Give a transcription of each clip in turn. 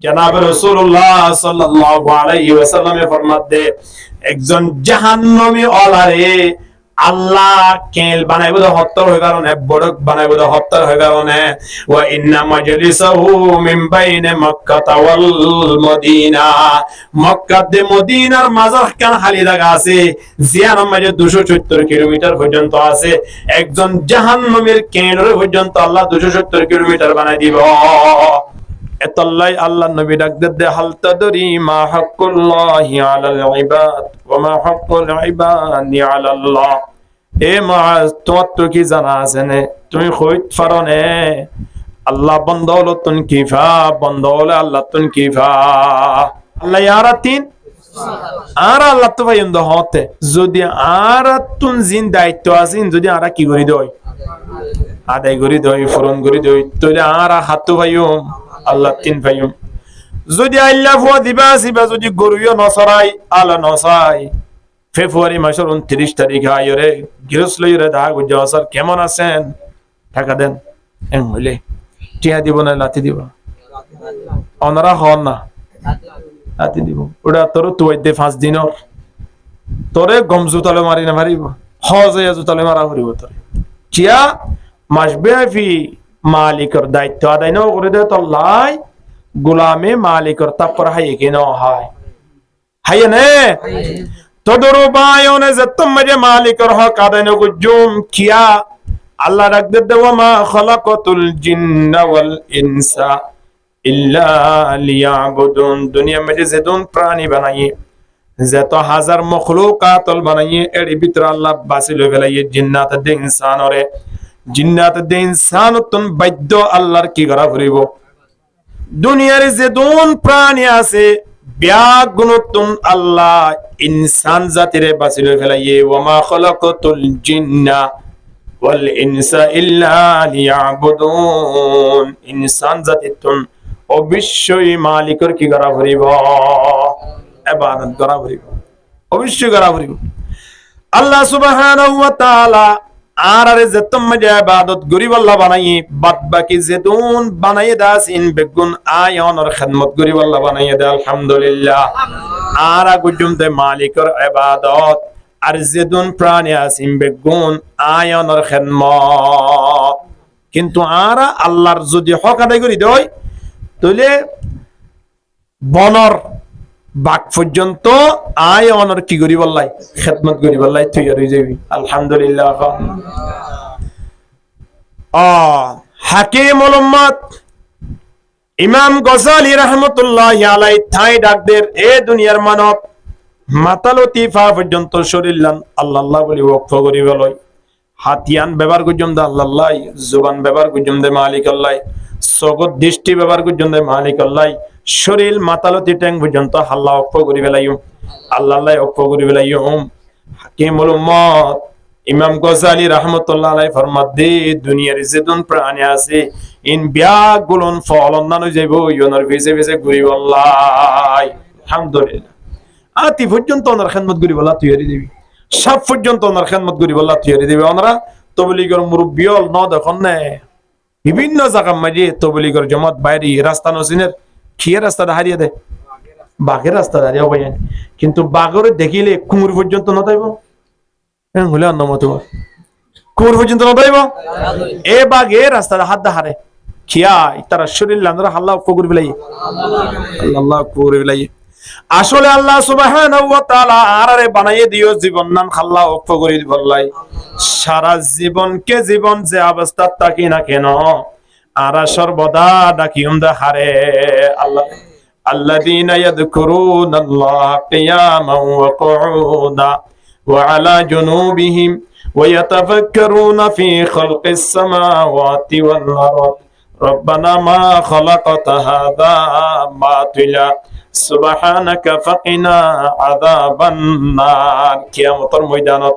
জনাব রাসূলুল্লাহ সাল্লাল্লাহু আলাইহি ওয়াসাল্লামে ফরমাতে একজন জাহান্নামী ওলারে আল্লাহ কেল বানাইবো হত্তর হই কারণে বড়ক বানাইবো হত্তর হই কারণে ওয়া ইন্না মাজলিসাহু মিন বাইনে মক্কা ওয়াল মদিনা মক্কা দে মদিনার মাঝখান খালি জায়গা আছে জিয়ার মাঝে 270 কিলোমিটার পর্যন্ত আছে একজন জাহান্নামীর কেন্দ্র পর্যন্ত আল্লাহ 270 কিলোমিটার বানাই দিব এতল্লাই আল্লাহ নবী ডাক দে হাল তাদরি মা হাক্কুল্লাহি আলাল ইবাদ ওয়া মা হাক্কুল ইবাদি আলাল্লাহ এ মুআজ তোমার তো কি জানা আছে নে তুমি কইত পারো নে আল্লাহ বন্ধ হলো তুন কিফা বন্ধ হলো আল্লাহ তুন কিফা আল্লাহ ইয়ারা তিন আর আল্লাহ তো ভাই হতে যদি আর তুন জিন দায়িত্ব আছেন যদি আর কি করি দই আদায় করি দই ফরন করি দই তাহলে আর হাতু ভাইও আল্লাহ তিন ভাইও যদি আল্লাহ ফুয়া দিবা সিবা যদি গরুও নসরাই আলা নসাই ফেব্রুয়ারি মাসের 29 তারিখ আয়রে গিরসলইরে দা গুজা স্যার কেমন আছেন টাকা দেন এম হইলে টিয়া দিব না লাতি দিব অনরা হন না লাতি দিব ওটা তোর তুই দে 5 দিন তোরে গমজু তলে মারি না মারিব হজে আজু তলে মারা করিব তোরে টিয়া মাসবে ফি মালিকের দায়িত্ব আদায় না করে দে তল্লাই গোলামে মালিকের তারপর হাইয়ে কেন হয় হাইয়ে নে তদরু বায়নে যতম মজে মালিকের হক আদায় না গুজুম কিয়া আল্লাহ রাখ দে ওয়া মা খালাকাতুল জিন্না ওয়াল ইনসা ইল্লা লিয়াবুদুন দুনিয়া মে যেদুন প্রাণী বানাইয়ে যত হাজার মখলুকাত বানাইয়ে এর ভিতর আল্লাহ বাসিল ফেলাইয়ে জিন্নাত দে ইনসানরে জিন্নাত দে ইনসানতুন বাদ্য আল্লাহর কি করা করিব দুনিয়ার যেদুন প্রাণী আছে ব্যাগুনতুন আল্লাহ ইনসান জাতিরে বাসিল ফেলাইয়ে ওয়া মা খালাকাতুল জিন্না ওয়াল ইনসা ইল্লা লিয়াবুদুন ইনসান জাতিতুন অবশ্যই মালিকের কি করা করিব ইবাদত করা করিব অবশ্যই করা করিব আল্লাহ সুবহানাহু ওয়া তাআলা আরে যেতম মজে ইবাদত গরিব আল্লাহ বানাই বাদ বাকি যেতুন বানাই দাসিন বেগুন আয়নর খিদমত গরিব আল্লাহ বানাই দে আলহামদুলিল্লাহ আরা গুজুমতে মালিকের ইবাদত আর যেতুন প্রাণী আসিন বেগুন আয়নর খিদমত কিন্তু আরা আল্লাহর যদি হক আদায় করি দেয় তাহলে বনর বাক পর্যন্ত আয় অনর কি করি বললাই খেদমত করি বললাই তুই আর যাবি আলহামদুলিল্লাহ হাকিমুল উম্মাত ইমাম গজালি রাহমাতুল্লাহি আলাইহি থাই ডাকদের এ দুনিয়ার মানব মাথা লতিফা পর্যন্ত শরীরলান আল্লাহ আল্লাহ বলি ওয়াকফ করি বলই হাতিয়ান ব্যবহার করজম দে আল্লাহ জুবান ব্যবহার করজম দে মালিক আল্লাহ সগত দৃষ্টি ব্যবহার করজম দে মালিক আল্লাহ শরীর মাতালতি ট্যাং পর্যন্ত আল্লাহ ওয়াকফ করি বেলাইম আল্লাহ আল্লাহ ওয়াকফ করি বেলাইম হাকিমুল উম্মাত ইমাম গজালি রাহমাতুল্লাহ আলাইহি ফরমাতে দুনিয়ার যেদুন প্রাণী আছে ইন বিয়াগুলন ফলন না যাইব ইওনার ভিজে ভিজে ঘুরি আল্লাহ আলহামদুলিল্লাহ আতি পর্যন্ত ওনার খিদমত করি বলা তুই এরি দিবি সব পর্যন্ত ওনার খিদমত করি বলা তুই এরি দিবি ওনারা তবলিগের মুরব্বিয়ল ন দেখুন না বিভিন্ন জায়গা মাঝে তবলিগের জমাত বাইরে রাস্তা নসিনের খিয়ে রাস্তাটা হারিয়ে দেয় বাঘের রাস্তা দাঁড়িয়ে হবে কিন্তু বাঘের দেখিলে কুমুর পর্যন্ত নতাইব হলে অন্য মতো কুমুর পর্যন্ত নতাইব এ বাঘে রাস্তাটা হাত দা হারে খিয়াই তারা শরীর লান্দরা হাল্লা কুকুর বিলাই আল্লাহ কুকুর বিলাই আসলে আল্লাহ সুবহানাহু ওয়া তাআলা আরে বানাইয়ে দিও জীবন নাম খাল্লা ওফ করে বললাই সারা জীবনকে জীবন যে অবস্থা তাকি না কেন আরা সর্বদা ডাকিউম দা হারে আল্লাহ আল্লাযীনা ইয়াযকুরুনাল্লাহ কিয়ামান ওয়া কুউদা ওয়া আলা জুনুবিহিম ওয়া ইয়াতাফাক্কারুনা ফি খালকিস সামাওয়াতি ওয়াল আরদ রব্বানা মা খালাকতা হাযা বাতিলা সুবহানাকা ফাকিনা আযাবান নার কিয়ামতের ময়দানত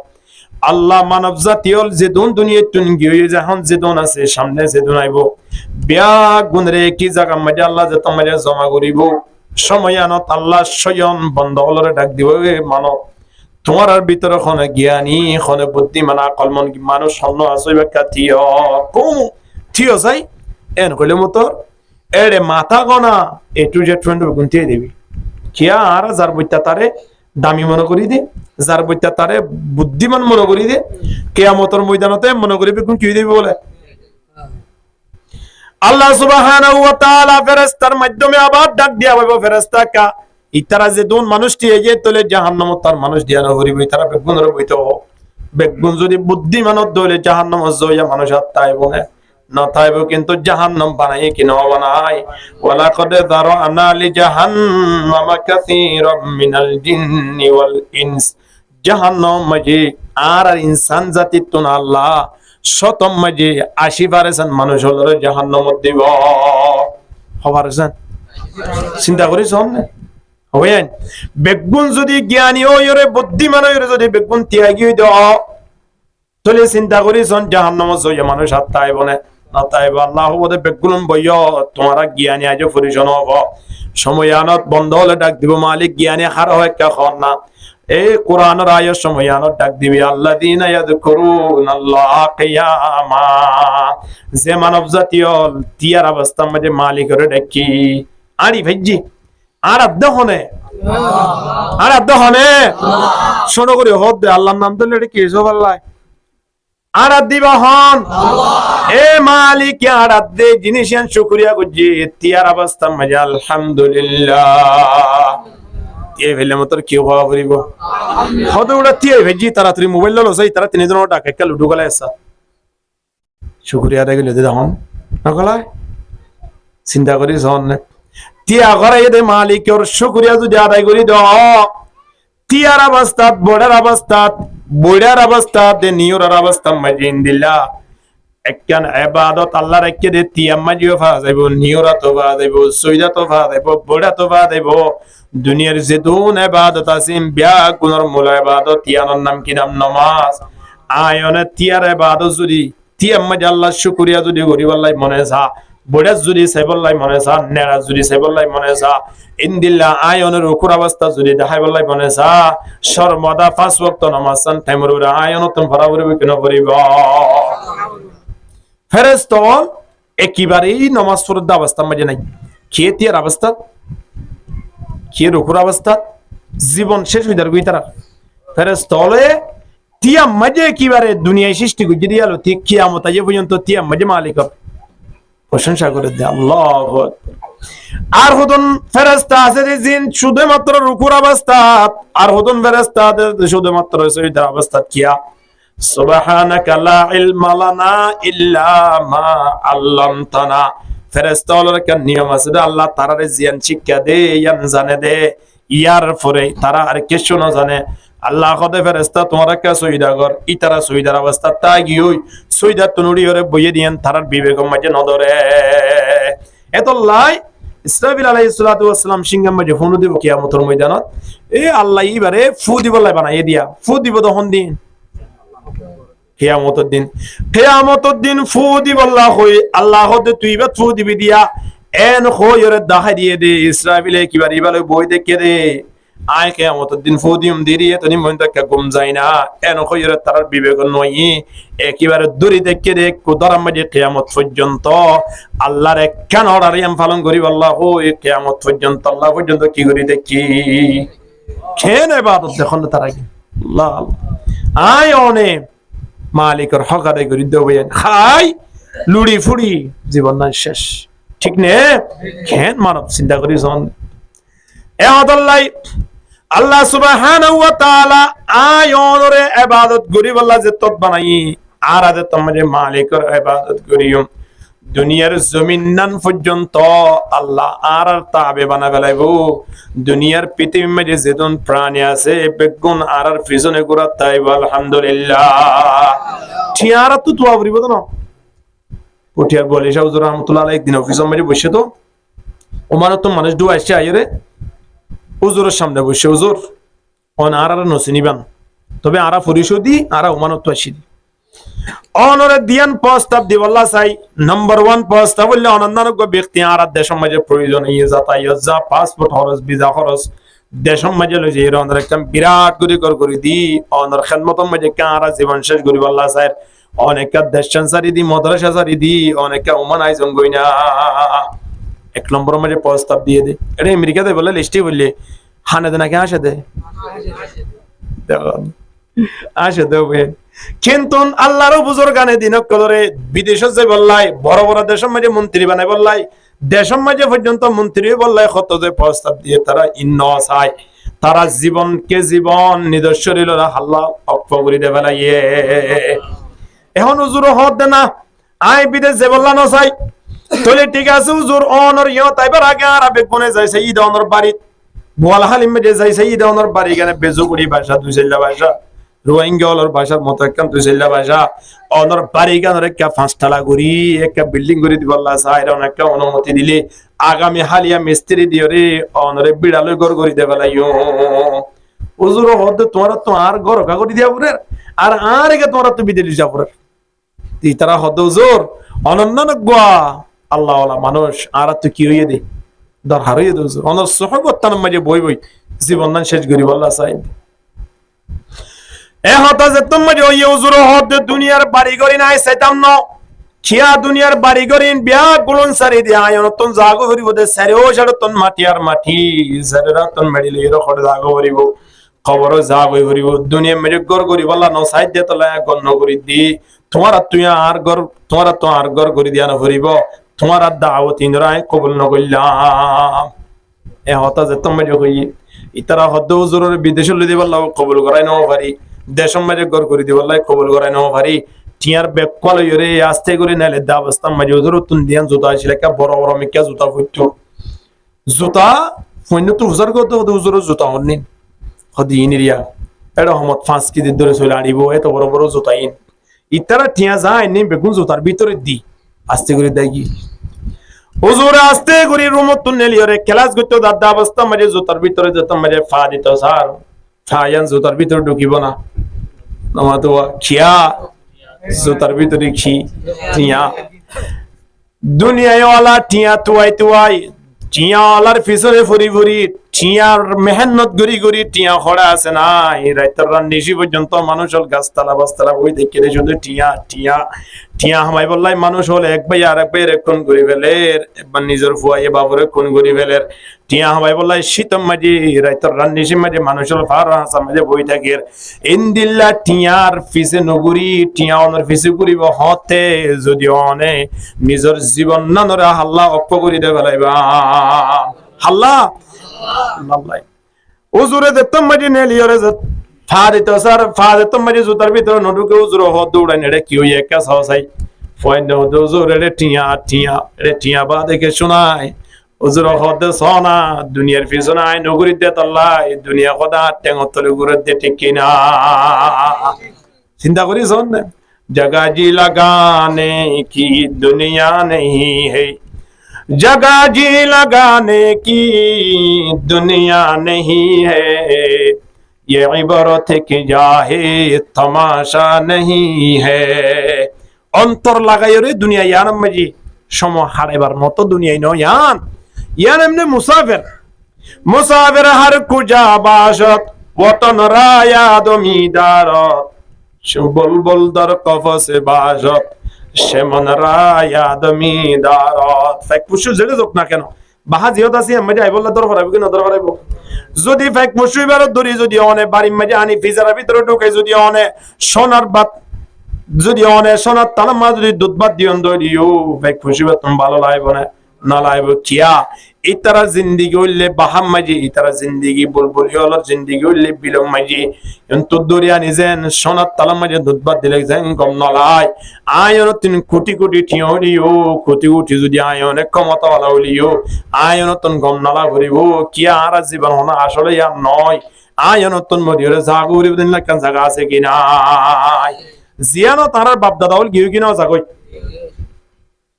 আল্লাহ মানব জাতিয়ল যেদুন দুনিয়ায় তুনগি হয়ে যখন যেদুন আছে সামনে যেদুন আইব বিয়া গুণরে কি জায়গা মাঝে আল্লাহ যে তোমার জমা করিব সময় আনত আল্লাহ স্বয়ং বন্ধ হলরে ডাক দিব মানব তোমার আর ভিতরে খনে জ্ঞানী খনে বুদ্ধিমান আকল মন মানুষ স্বর্ণ আসই ব্যাখ্যা থিয় কম থিয় যাই এন কইলে মতো এড়ে মাথা গনা এ টু জেড ফ্রেন্ড গুনতে দিবি কিয়া আর যার বইতা তারে দামি মনে করি দে যার বইতা তারে বুদ্ধিমান মনে করি দে কিয়ামতের ময়দানতে মনে করিবি কোন কি দিবি বলে আল্লাহ সুবহানাহু ওয়া তাআলা ফেরেশতার মাধ্যমে আবার ডাক দিয়া বলবো ফেরেশতা কা ইতারা যে দুন মানুষটি এই যে তলে জাহান্নামত তার মানুষ দিয়া না করিব তারা বেগুনের বইতো বেগুন যদি বুদ্ধিমানত দলে জাহান্নাম জয়া মানুষ আত্মায় বলে না তাইব কিন্তু জাহান্নাম বানাই কি না বানাই ওয়ালা কদ দারানা লি জাহান্নাম কাসীরাম মিনাল জিন্নি ওয়াল ইনস জাহান্নাম মাঝে আর ইনসান জাতি তুন আল্লাহ শতম মাঝে 80% মানুষ হলো জাহান্নামত দিব হবার চিন্তা করিস না হবেন বেগুন যদি জ্ঞানী হইরে বুদ্ধিমান হইরে যদি বেগুন ত্যাগী দাও তাহলে চিন্তা করিস জাহান্নামত জয়া মানুষ আত্মায় বনে না তাইব আল্লাহ বলে বেগুন বইয় তোমারা জ্ঞানী আজ পরিজন হব সময়ানত বন্ধ হলে ডাক দিব মালিক জ্ঞানী হার হয় খন না এই কোরআনের আয়াত সময়ানত ডাক দিবি আল্লাযীনা ইয়াযকুরুনাল্লাহ কিয়ামা যে মানব জাতীয় তিয়ার অবস্থার মধ্যে মালিকের ডাকি আরি ভাইজি আর আদহনে শোনো করে হদ দে আল্লাহর নাম ধরলে এটা কি সব আল্লাহ আর দিবা হন এ মালিক আর দে জিনিসের শুকরিয়া করজি তিয়ার অবস্থার মধ্যে আলহামদুলিল্লাহ এ ভেলে মতর কি হওয়া করিব হদ ওটা তিয়া ভেজি তাড়াতাড়ি মোবাইল ললো সেই তারা তিনজন টাকা একটা লুডু গলায় আসা শুকরিয়া রে গেলে দাম না গলায় চিন্তা করিস হন তিয়া ঘরে দে মালিকের শুকরিয়া যদি আদায় করি দাও তিয়ার অবস্থাত বড়ার অবস্থাত দে নিয়র অবস্থা মাজিন দিলা একখান ইবাদত আল্লাহর একে দে তিয়া মাজিও ফা যাইব নিয়রা তো ফা যাইব সইদা তো ফা যাইব বড়া তো ফা যাইব দুনিয়ার যে দুন ইবাদত আছে বিয়া কোনর মূল ইবাদত তিয়ার নাম কি নাম নামাজ আয়নে তিয়ার ইবাদত যদি তিয়া মাজি আল্লাহর শুকরিয়া যদি করি আল্লাহ মনে যা বড়া যদি সাইবল্লাই মনে যা নেরা যদি সাইবল্লাই মনে যা ইনদিল্লাহ আয়নের রুকুর অবস্থা যদি দেখাইবল্লাই মনে যা সর্বদা 5 ওয়াক্ত নামাজ সান টাইমের উপরে আয়ন তুমি ফরাবরি কেন করিব ফেরেশতা একেবারেই নামাজ পড়ার অবস্থা মাঝে নাই কে তিয়ার অবস্থা কে রুকুর অবস্থা জীবন শেষ হয়ে যাবে তারা ফেরেশতা তিয়া মাঝে একেবারে দুনিয়ায় সৃষ্টি করে দিয়ালো ঠিক কিয়ামত আজ পর্যন্ত তিয়া মাঝে মালিক প্রশংসা করে দে আল্লাহু আকবার আর হুদুন ফেরেশতা আছে যে জিন শুধুমাত্র রুকুর অবস্থা আর হুদুন ফেরেশতা শুধুমাত্র সজদার অবস্থা কিয়া সুবহানাকা লা ইলমা লানা ইল্লা মা আল্লামতানা ফেরেশতাদের একটা নিয়ম আছে আল্লাহ তারারে জ্ঞান শিক্ষা দে জ্ঞান জানে দে ইয়ার পরে তারা আর কিছু না জানে আল্লাহ খোদে ফেরেশতা তোমারা কে সজদা কর ইতারা সজদার অবস্থা তা গিয়ে সজদা তুনুড়ি হরে বইয়ে দিয়েন তারার বিবেক মাঝে নদরে এত লাই ইসরাফিল আলাইহিস সালাতু ওয়াস সালাম সিংহাম মাঝে ফোন দিব কিয়ামতের ময়দানত এই আল্লাহ ইবারে ফু দিব লাই বানাইয়ে দিয়া ফু দিব তখন দিন কিয়ামতের দিন ফু দিব আল্লাহ হই আল্লাহ হতে তুই বা ফু দিবি দিয়া এন হইরে দাহাই দিয়ে দে ইসরাফিলে কিবারে ইবালে বই দেখে দে আয় কিয়ামতের দিন ফোদিয়াম দিরিয়ে তনি মনটাকে ঘুম যায় না এন হইরে তার বিবেক নয় একেবারে দূরে দেখে দে কুদরাম মাঝে কিয়ামত পর্যন্ত আল্লাহর একখান অর্ডার ইয়াম পালন করি আল্লাহ ও কিয়ামত পর্যন্ত আল্লাহ পর্যন্ত কি করি দেখি কেন ইবাদত দেখুন তারা কি আল্লাহ আয় অনে মালিকের হক আদায় করি দেবেন খাই লুড়ি ফুড়ি জীবন না শেষ ঠিক নে কেন মানব চিন্তা করি জন এ আদাল্লাই আল্লাহ সুবহানাহু ওয়া তাআলা আয়নরে ইবাদত করি আল্লাহ যে তত বানাই আর আদে তোমাদের মালিকের ইবাদত করিও দুনিয়ার জমিন নান পর্যন্ত আল্লাহ আর তাবে বানা ফেলাইবো দুনিয়ার পৃথিবীর মধ্যে যেতন প্রাণী আছে বেগুন আর পিছনে ঘোরা তাই আলহামদুলিল্লাহ ঠিয়ারা তো তুয়া বলিব তো না পুঠিয়ার বলে শাহুজুর রহমতুল্লাহ আলাইহি একদিন অফিসের মধ্যে বসে তো ওমানত তো মানুষ দু আসছে আইরে হুজুরের সামনে বসে হুজুর অন আর নসিনিবান তবে আরা পরিশোধী আরা ওমানত তো আসি অনরে দিয়ান প্রস্তাব দিবল্লা চাই নাম্বার 1 প্রস্তাব বললে অনন্যান্য ব্যক্তি আর দেশের মাঝে প্রয়োজন ইয়ে যাতায়াত যা পাসপোর্ট খরচ ভিসা খরচ দেশের মাঝে লই যে অনর একটা বিরাট করে দি অনর খেদমতের মাঝে কারা জীবন শেষ করি আল্লাহ চাই অনেক দেশ সারি দি মাদ্রাসা সারি দি অনেক ওমান আয়োজন কই না এক নম্বর মাঝে প্রস্তাব দিয়ে দে এটা আমেরিকাতে বলে লিস্টে বললে হানে দে নাকি আসে দে আসে দেবে কিন্তু আল্লাহরও বুজুর্গানে দিনক করে বিদেশে যে বললাই বড় বড় দেশের মাঝে মন্ত্রী বানাই বললাই দেশের মাঝে পর্যন্ত মন্ত্রী বললাই কত যে প্রস্তাব দিয়ে তারা ইন্ন চায় তারা জীবনকে জীবন নিজের শরীরের হাল্লা অক্ষ করে দেবে না এখন হুজুর হদ না আই বিদেশ যে বললা না চাই তাহলে ঠিক আছে হুজুর অনর ইয় তাইবার আগে আর আবেগ বনে যাইছে ঈদ অনর বাড়ি বোয়াল হালিম মেজে যাইছে ঈদ অনর বাড়ি এখানে বেজুগুড়ি ভাষা দুইশাল্লা ভাষা রোহিঙ্গা অলর ভাষার মতো একখান দুইশাল্লা ভাষা অনর বাড়ি গানের একটা পাঁচতলা গড়ি একটা বিল্ডিং গড়ি দিব আল্লাহ চাই একটা অনুমতি দিলে আগামী হালিয়া মিস্ত্রি দিয়ে রে অনরে বিড়ালই ঘর গড়ি দেবে লাইও হুজুর হদ তোমার তো আর ঘর কাগড়ি দিয়া পরে আর একে তোমার তো বিদেশি যাব তারা হদ হুজুর অনন্য গোয়া আল্লাহ মানুষ আর তো কি হইয়ে দে দরকার হইয়ে দে অনর সহবত্তান মাঝে বই বই জীবন দান শেষ করি আল্লাহ চাই এ হতা যে তোমার ওই হুজুর হদ দুনিয়ার বাড়ি গড়ি নাই সেতাম ন খিয়া দুনিয়ার বাড়ি গড়িন বিয়া গুলন সারি দিয়া আয়ন তন জাগো হরিব দে সারে ও ছাড় তন মাটি আর মাটি সারেরা তন মেডিলে এর খড় জাগো হরিব খবর জাগো হরিব দুনিয়া মেরে গর গরিব আল্লাহ ন সাইড দে তলা গন্ন করি দি তোমার তুই আর গর তোমার তো আর গর করি দিয়া না হরিব তোমার দাওয়াত ইনরায় কবুল ন কইলাম এ হতা যে তোমার হই ইতারা হদ হুজুরের বিদেশে লই দিবা আল্লাহ কবুল করাই নাও পারি দেশম মাঝে গর করি দিবা আল্লাহ কবুল করাই নাও পারি টিয়ার বেক কল ইরে আস্তে করে নালে দা অবস্থা মাঝে হুজুর তুন দিয়ান জুতা ছিল একটা বড় বড় মিকা জুতা ফুটতো জুতা ফইন তো হুজুর কত হুজুর জুতা হননি হদি ইনিরিয়া এটা হমত 5 কেজি ধরে চলে আনিব এত বড় বড় জুতা ইন ইতারা টিয়া যায় নি বেগুন জুতার ভিতরে দি আস্তে করে দেয় কি হুজুর আস্তে করে রুমত তুন নেলি ওরে ক্লাস করতে দাদা অবস্থা মাঝে জুতার ভিতরে যেত মাঝে ফা দিত স্যার ফায়ান জুতার ভিতরে ঢুকিব না নামা তো খিয়া জুতার ভিতরে খি টিয়া দুনিয়ায় ওয়ালা টিয়া তুয়াই টিয়া ওয়ালার পিছনে ফুরি ফুরি টিয়ার মেহনত গড়ি গড়ি টিয়া খড়া আছে না রাইতের নিশি পর্যন্ত মানুষ হল গাছতলা বাসতলা ওই দেখে শুধু টিয়া টিয়া টিয়া হামাই বললাই মানুষ হল এক ভাই আর এক ভাই খুন করে ফেলের একবার নিজের ফুয়াইয়ে বাবুরে খুন করে ফেলের টিয়া হামাই বললাই শীতম মাঝে রাইতের নিশি মাঝে মানুষ হল ফার হাসা মাঝে বই থাকে ইন্দিল্লা টিয়ার ফিসে নগুরি টিয়া অনর ফিসে করিব হতে যদি অনে নিজের জীবন নানরে হাল্লা অক্ষ করি দে ফেলাইবা হাল্লা হুজুরে দেখতাম মাঝে নেলিয়রে ফাদিত স্যার ফাদিত মাঝে জুতার ভিতরে নডুকে হুজুর হদ দৌড়াই নেড়ে কি হই একা সাহসাই ফয়েন হুজুর রে টিয়া টিয়া রে টিয়া বা দেখে শোনায় হুজুর হদ সোনা দুনিয়ার পিছনে আই নগরী দে তল্লাই দুনিয়া খোদা টেঙ্গতলে গুরে দে ঠিক কিনা চিন্তা করি শোন জগা জি লাগানে কি দুনিয়া নেই है जगह जी लगाने की दुनिया नहीं है ये इबरत की जाहे तमाशा नहीं है अंतर लगाई रे दुनिया यान मजी समो हारेबार मतो दुनिया नो यान एमने मुसाफिर हर कुजा बाशत वतन राया दमीदारत बुलबुल दर कफस बाशत সেমন রায়া দমিদারত ফেক পুশু জেলে যোগ না কেন বাহা জিয়ত আছে আমি যাই বললা দরবার হবে কিনা দরবার হবে যদি ফেক পুশু বেরো দরি যদি অনে বাড়ি মাঝে আনি ফিজারের ভিতরে ঢোকে যদি অনে সোনার বাত যদি অনে সোনার তালামা যদি দুধ বাত দিয়ন দরিও ফেক পুশু তুমি ভালো লাগবে না লাগবে কিয়া ইতারা জিন্দেগি হইলে বাহাম মাঝে ইতারা জিন্দেগি বুলবুলি হলো জিন্দেগি হইলে বিলম মাঝে কিন্তু দরিয়া নিজেন সোনার তালাম মাঝে দুধবাদ দিলে যেন গম নলাই আয়ন তিন কোটি কোটি ঠিয়রিও কোটি কোটি যদি আয়ন ক্ষমতা ওয়ালা হলিও আয়ন তন গম নলা ভরিব কি আর জীবন হনা আসলে আর নয় আয়ন তন মরিয়রে জাগো ভরিব দিন লাগান জায়গা আছে কি নাই জিয়ানো তারার বাপ দাদা হল গিয়ে কিনা জাগই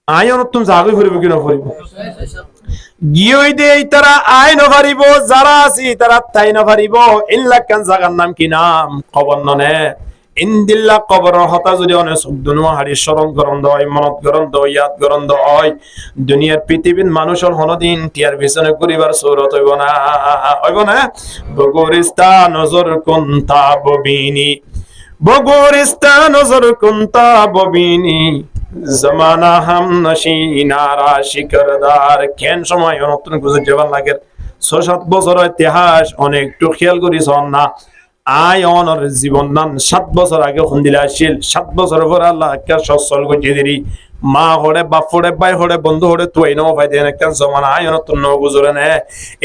আয়ন তুমি জাগই ভরিব কিনা ভরিব গিয়ে দে তারা আইন ভারিব যারা আছি তারা তাই না ভারিব ইল্লাকান জাগার নাম কি নাম খবর ননে ইনদিল্লা কবর হতা যদি অনেক সুদুন হারি স্মরণ করন দয় মনত করন দয় ইয়াদ করন দয় দুনিয়ার পৃথিবীর মানুষের হনদিন টিয়ার পিছনে করিবার সৌরত হইব না বগরিস্তা নজর কুন্তা ববিনী বগরিস্তা নজর কুন্তা ববিনী জমানা হাম নশিনারা শিকরদার কেন সময় নতুন কিছু জীবন লাগে 6-7 বছর ইতিহাস অনেক একটু খেয়াল করিস না আয় অনর জীবন নান 7 বছর আগে খুন্দিলা আসিল 7 বছর পর আল্লাহ একটা সচ্ছল গজিয়ে দিলি মা হড়ে বাপ হড়ে ভাই হড়ে বন্ধু হড়ে তুই নো ভাই দেন একটা জমানা আয় নতুন ন গুজরে নে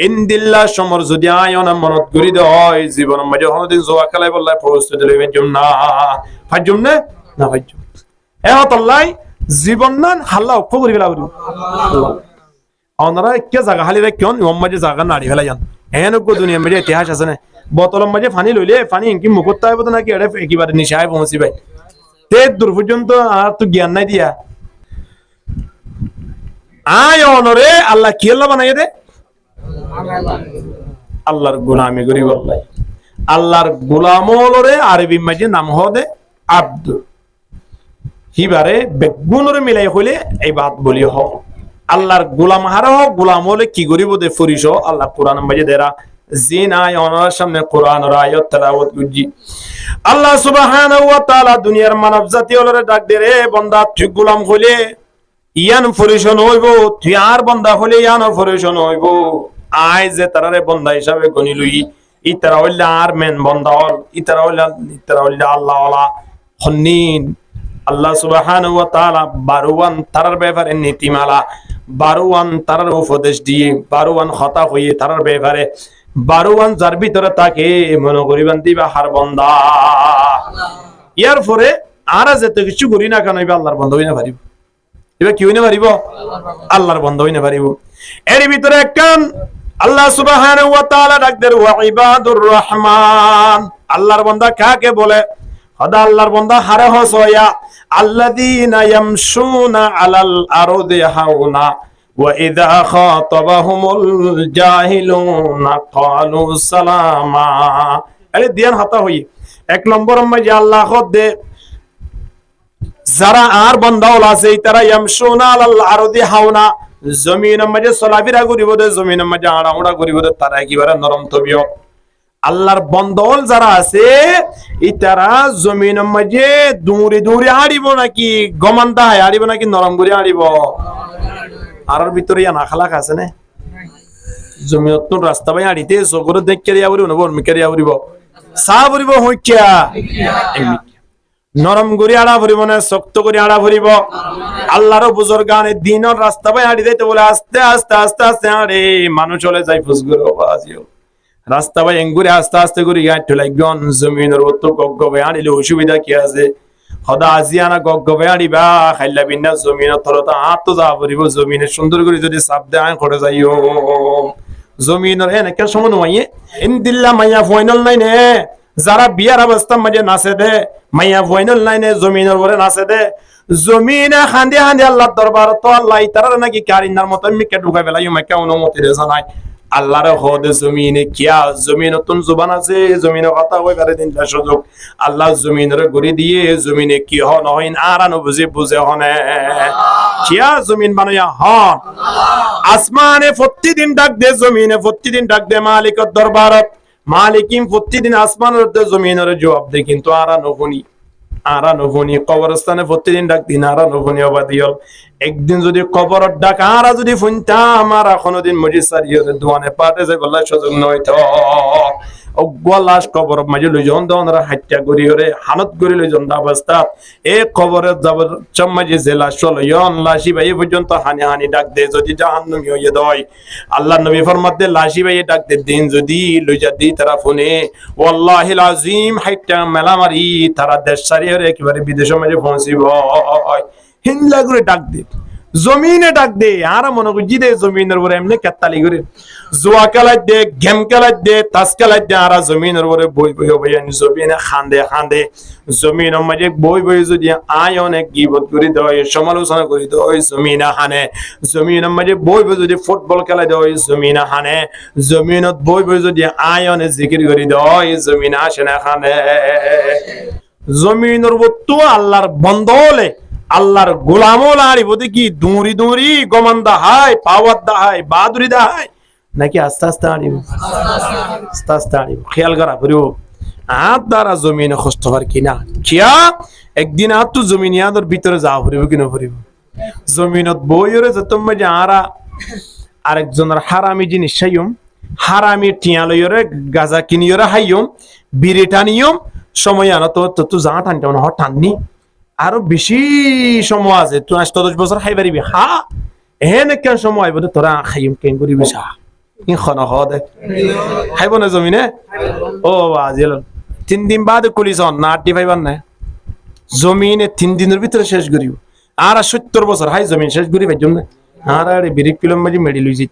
ইনদিল্লাহ সমর যদি আয় অন মনত করি দে হয় জীবন মাঝে হনদিন জোয়া খেলাই বললাই প্রস্তুতি লইবেন জুমনা ফাজুম না ফাজুম এহতল্লাই জীবন নান হাল্লা অক্ষ করি ফেলা করি ওনারা কে জায়গা হালি রে কেন মোহাম্মদ জায়গা নাড়ি ফেলা যান এনকো দুনিয়া মেরে ইতিহাস আছে না বোতলের মাঝে পানি লইলে পানি ইনকি মুখত আইব তো নাকি এটা একেবারে নিশায় পৌঁছি ভাই তে দূর পর্যন্ত আর তো জ্ঞান নাই দিয়া আয় অনরে আল্লাহ কি আল্লাহ বানাই দে আল্লাহর গোলামি করি বললাই আল্লাহর গোলাম হলরে আরবি মাঝে নাম হদে আব্দ হিবারে বেগুনরে মিলাই হইলে এই বাত বলি হ আল্লাহর গোলাম হারা হোক গোলাম হলে কি করিব দে ফরিস আল্লাহ কোরআন মাঝে দেরা জিন আয় অনার সামনে কোরআনের আয়াত তেলাওয়াত করজি আল্লাহ সুবহানাহু ওয়া তাআলা দুনিয়ার মানব জাতি হলরে ডাক দে রে বান্দা তুই গোলাম হইলে ইয়ান ফরিশন হইব তুই আর বান্দা হলে ইয়ান ফরিশন হইব আয় যে তারারে বান্দা হিসাবে গনি লই ইতারা হইলে আর মেন বান্দা হল ইতারা হইলে আল্লাহ ওয়ালা হন্নিন আল্লাহ সুবহানাহু ওয়া তাআলা বারওয়ান তারার ব্যাপারে নীতিমালা বারওয়ান তারার উপদেশ দিয়ে বারওয়ান কথা হইয়ে তারার ব্যাপারে বারওয়ান যার ভিতরে তাকে মনে করিবান দিবা হার বান্দা ইয়ার পরে আর যেত কিছু করি না কেন আল্লাহর বান্দা হই না পারিব এবার কি হইনা পারিব আল্লাহর বান্দা হইনা পারিব এর ভিতরে একখান আল্লাহ সুবহানাহু ওয়া তাআলা ডাকদের ওয়া ইবাদুর রহমান আল্লাহর বান্দা কাকে বলে খোদা আল্লাহর বান্দা হারে হসয়া আল্লাযীনা ইয়ামশুনা আলাল আরদি হাওনা ওয়া ইযা খাতাবাহুমুল জাহিলুনা ক্বালু সালামা আরে দিয়ান হতা হই এক নম্বর মাঝে আল্লাহ খোদে যারা আর বান্দাওল আছে তারা ইয়ামশুনা আলাল আরদি হাওনা জমিনের মাঝে চলাফেরা করিব দে জমিনের মাঝে আড়াউড়া করিব দে তারা একেবারে নরম তবিয়ত আল্লাহর বন্দল যারা আছে ইতারা জমিনের মাঝে দূরে দূরে আড়িব নাকি গমান্দা আড়িব নাকি নরম করে আড়িব আর ভিতরে না খালাক আছে না জমিনত রাস্তা বাই আড়িতে সগরে দেখকে দিয়া বলিব নবর মিকারিয়া বলিব সা বলিব হইকিয়া নরম করে আড়া ভরিব না শক্ত করে আড়া ভরিব আল্লাহর বুজুর্গানে দিনের রাস্তা বাই আড়ি দিতে বলে আস্তে আস্তে আস্তে আস্তে আড়ে মানুষ চলে যায় ফুসগুর বাজিও রাস্তা বাই এঙ্গুরে আস্তে আস্তে করে গায় ঠলাইগন জমিনের ওত গগবে আড়িলে অসুবিধা কি আছে খোদা আজিয়ানা গগবে আড়িবা খাইলা বিনা জমিনের তলতা হাত তো যা ভরিব জমিনে সুন্দর করে যদি চাপ দেয় আয় করে যাইও জমিনের এনেকে সময় নয় ইনদিল্লা মাইয়া ফাইনাল নাই নে যারা বিয়ার অবস্থা মাঝে নাচে দে মাইয়া ফাইনাল নাই নে জমিনের উপরে নাচে দে জমিনে খান্দি খান্দি আল্লাহর দরবার তো আল্লাহ তারা নাকি কারিনার মতো মিকে ঢুকাই ফেলাই মাকে অনুমতি দেয় নাই আল্লাহর হদে জমিনে কিয়া জমিন নতুন জবান আছে জমিনে কথা কই পারে দিন সুযোগ আল্লাহ জমিনের গড়ি দিয়ে জমিনে কি হ নহইন আরানো বুঝে বুঝে হনে কিয়া জমিন বানায়া হন আসমানে প্রতিদিন ডাক দে জমিনে প্রতিদিন ডাক দে মালিকের দরবারত মালিকিম প্রতিদিন আসমানের জমিনের জবাব দে কিন্তু আরানো ফনি কবরস্থানে প্রতিদিন ডাক দিন আরানো ফনি অবাদিয়ল একদিন যদি কবরত ডাক আরা যদি ফুনতা আমার কোনদিন মজিসারিয়ে দোয়ানে পাতে যে গলা সুযোগ নয়তো অগলাস কবর মাঝে লইজন দনরা হাত্য়া করি হরে হানত করি লইজন অবস্থা এ কবরে যাব চম্মাজি জেলা চলয়ন লাশি ভাই পর্যন্ত হানি হানি ডাক দে যদি জাহান্নামী হয়ে দয় আল্লাহ নবী ফরমাতে লাশি ভাই ডাক দে দিন যদি লইজা দি তারা ফোনে ওয়াল্লাহিল আযীম হাইটা মেলামারি তারা দেশ সারি হরে একেবারে বিদেশ মাঝে পৌঁছিব হিন্দলা করে ডাক দে জমিনে ডাক দে আর মনে করি দে জমিনের উপরে এমনি কাতালি করে জুয়া খেলাই দে গেম খেলাই দে তাস খেলাই দে আর জমিনের উপরে বই বই বই জমিনে খান্দে খান্দে জমিনের মাঝে বই বই যদি আয় অনেক গিবত করে দেয় সমালোচনা করে দেয় জমিনে হানে জমিনের মাঝে বই বই যদি ফুটবল খেলাই দেয় জমিনে হানে জমিনত বই বই যদি আয় অনেক জিকির করে দেয় জমিনে আসে না খানে জমিনের উপর তো আল্লাহর বন্ধ হলে আল্লাহর গোলামল আরিব দেখি দৌড়ি দৌড়ি গমান্দা হাই পাওয়ার দা হাই বাদুরি দা হাই নাকি আস্তে আস্তে আনিব আস্তে আস্তে আনিব খেয়াল করা করিব আর দ্বারা জমিনে কষ্ট হবার কিনা কিয়া একদিন আর তো জমিন ইয়াদের ভিতরে যাওয়া ফুরিব কিনা ফুরিব জমিনত বইরে যত মাঝে আরেকজনের হারামি জিনিস খাইম হারামি টিয়া লইরে গাজা কিনিয়রে হাইম বিড়ি টানিয়ম সময় আনা তো যা টানতে না টাননি আরো বেশি সময় আছে তুই 10 বছর খাই পারিবি হা এহেন কেন সময় আইব তোরা খাইম কেন করিবি সা ইখন হদে খাইব না জমিনে ও আজিল 3 দিন বাদে কুলিছন না 85 না জমিনে 3 দিনের ভিতরে শেষ করিব আর 70 বছর হাই জমিন শেষ করি পাইজম না আর আরে 20 কিলোমিটার মেডি লইছে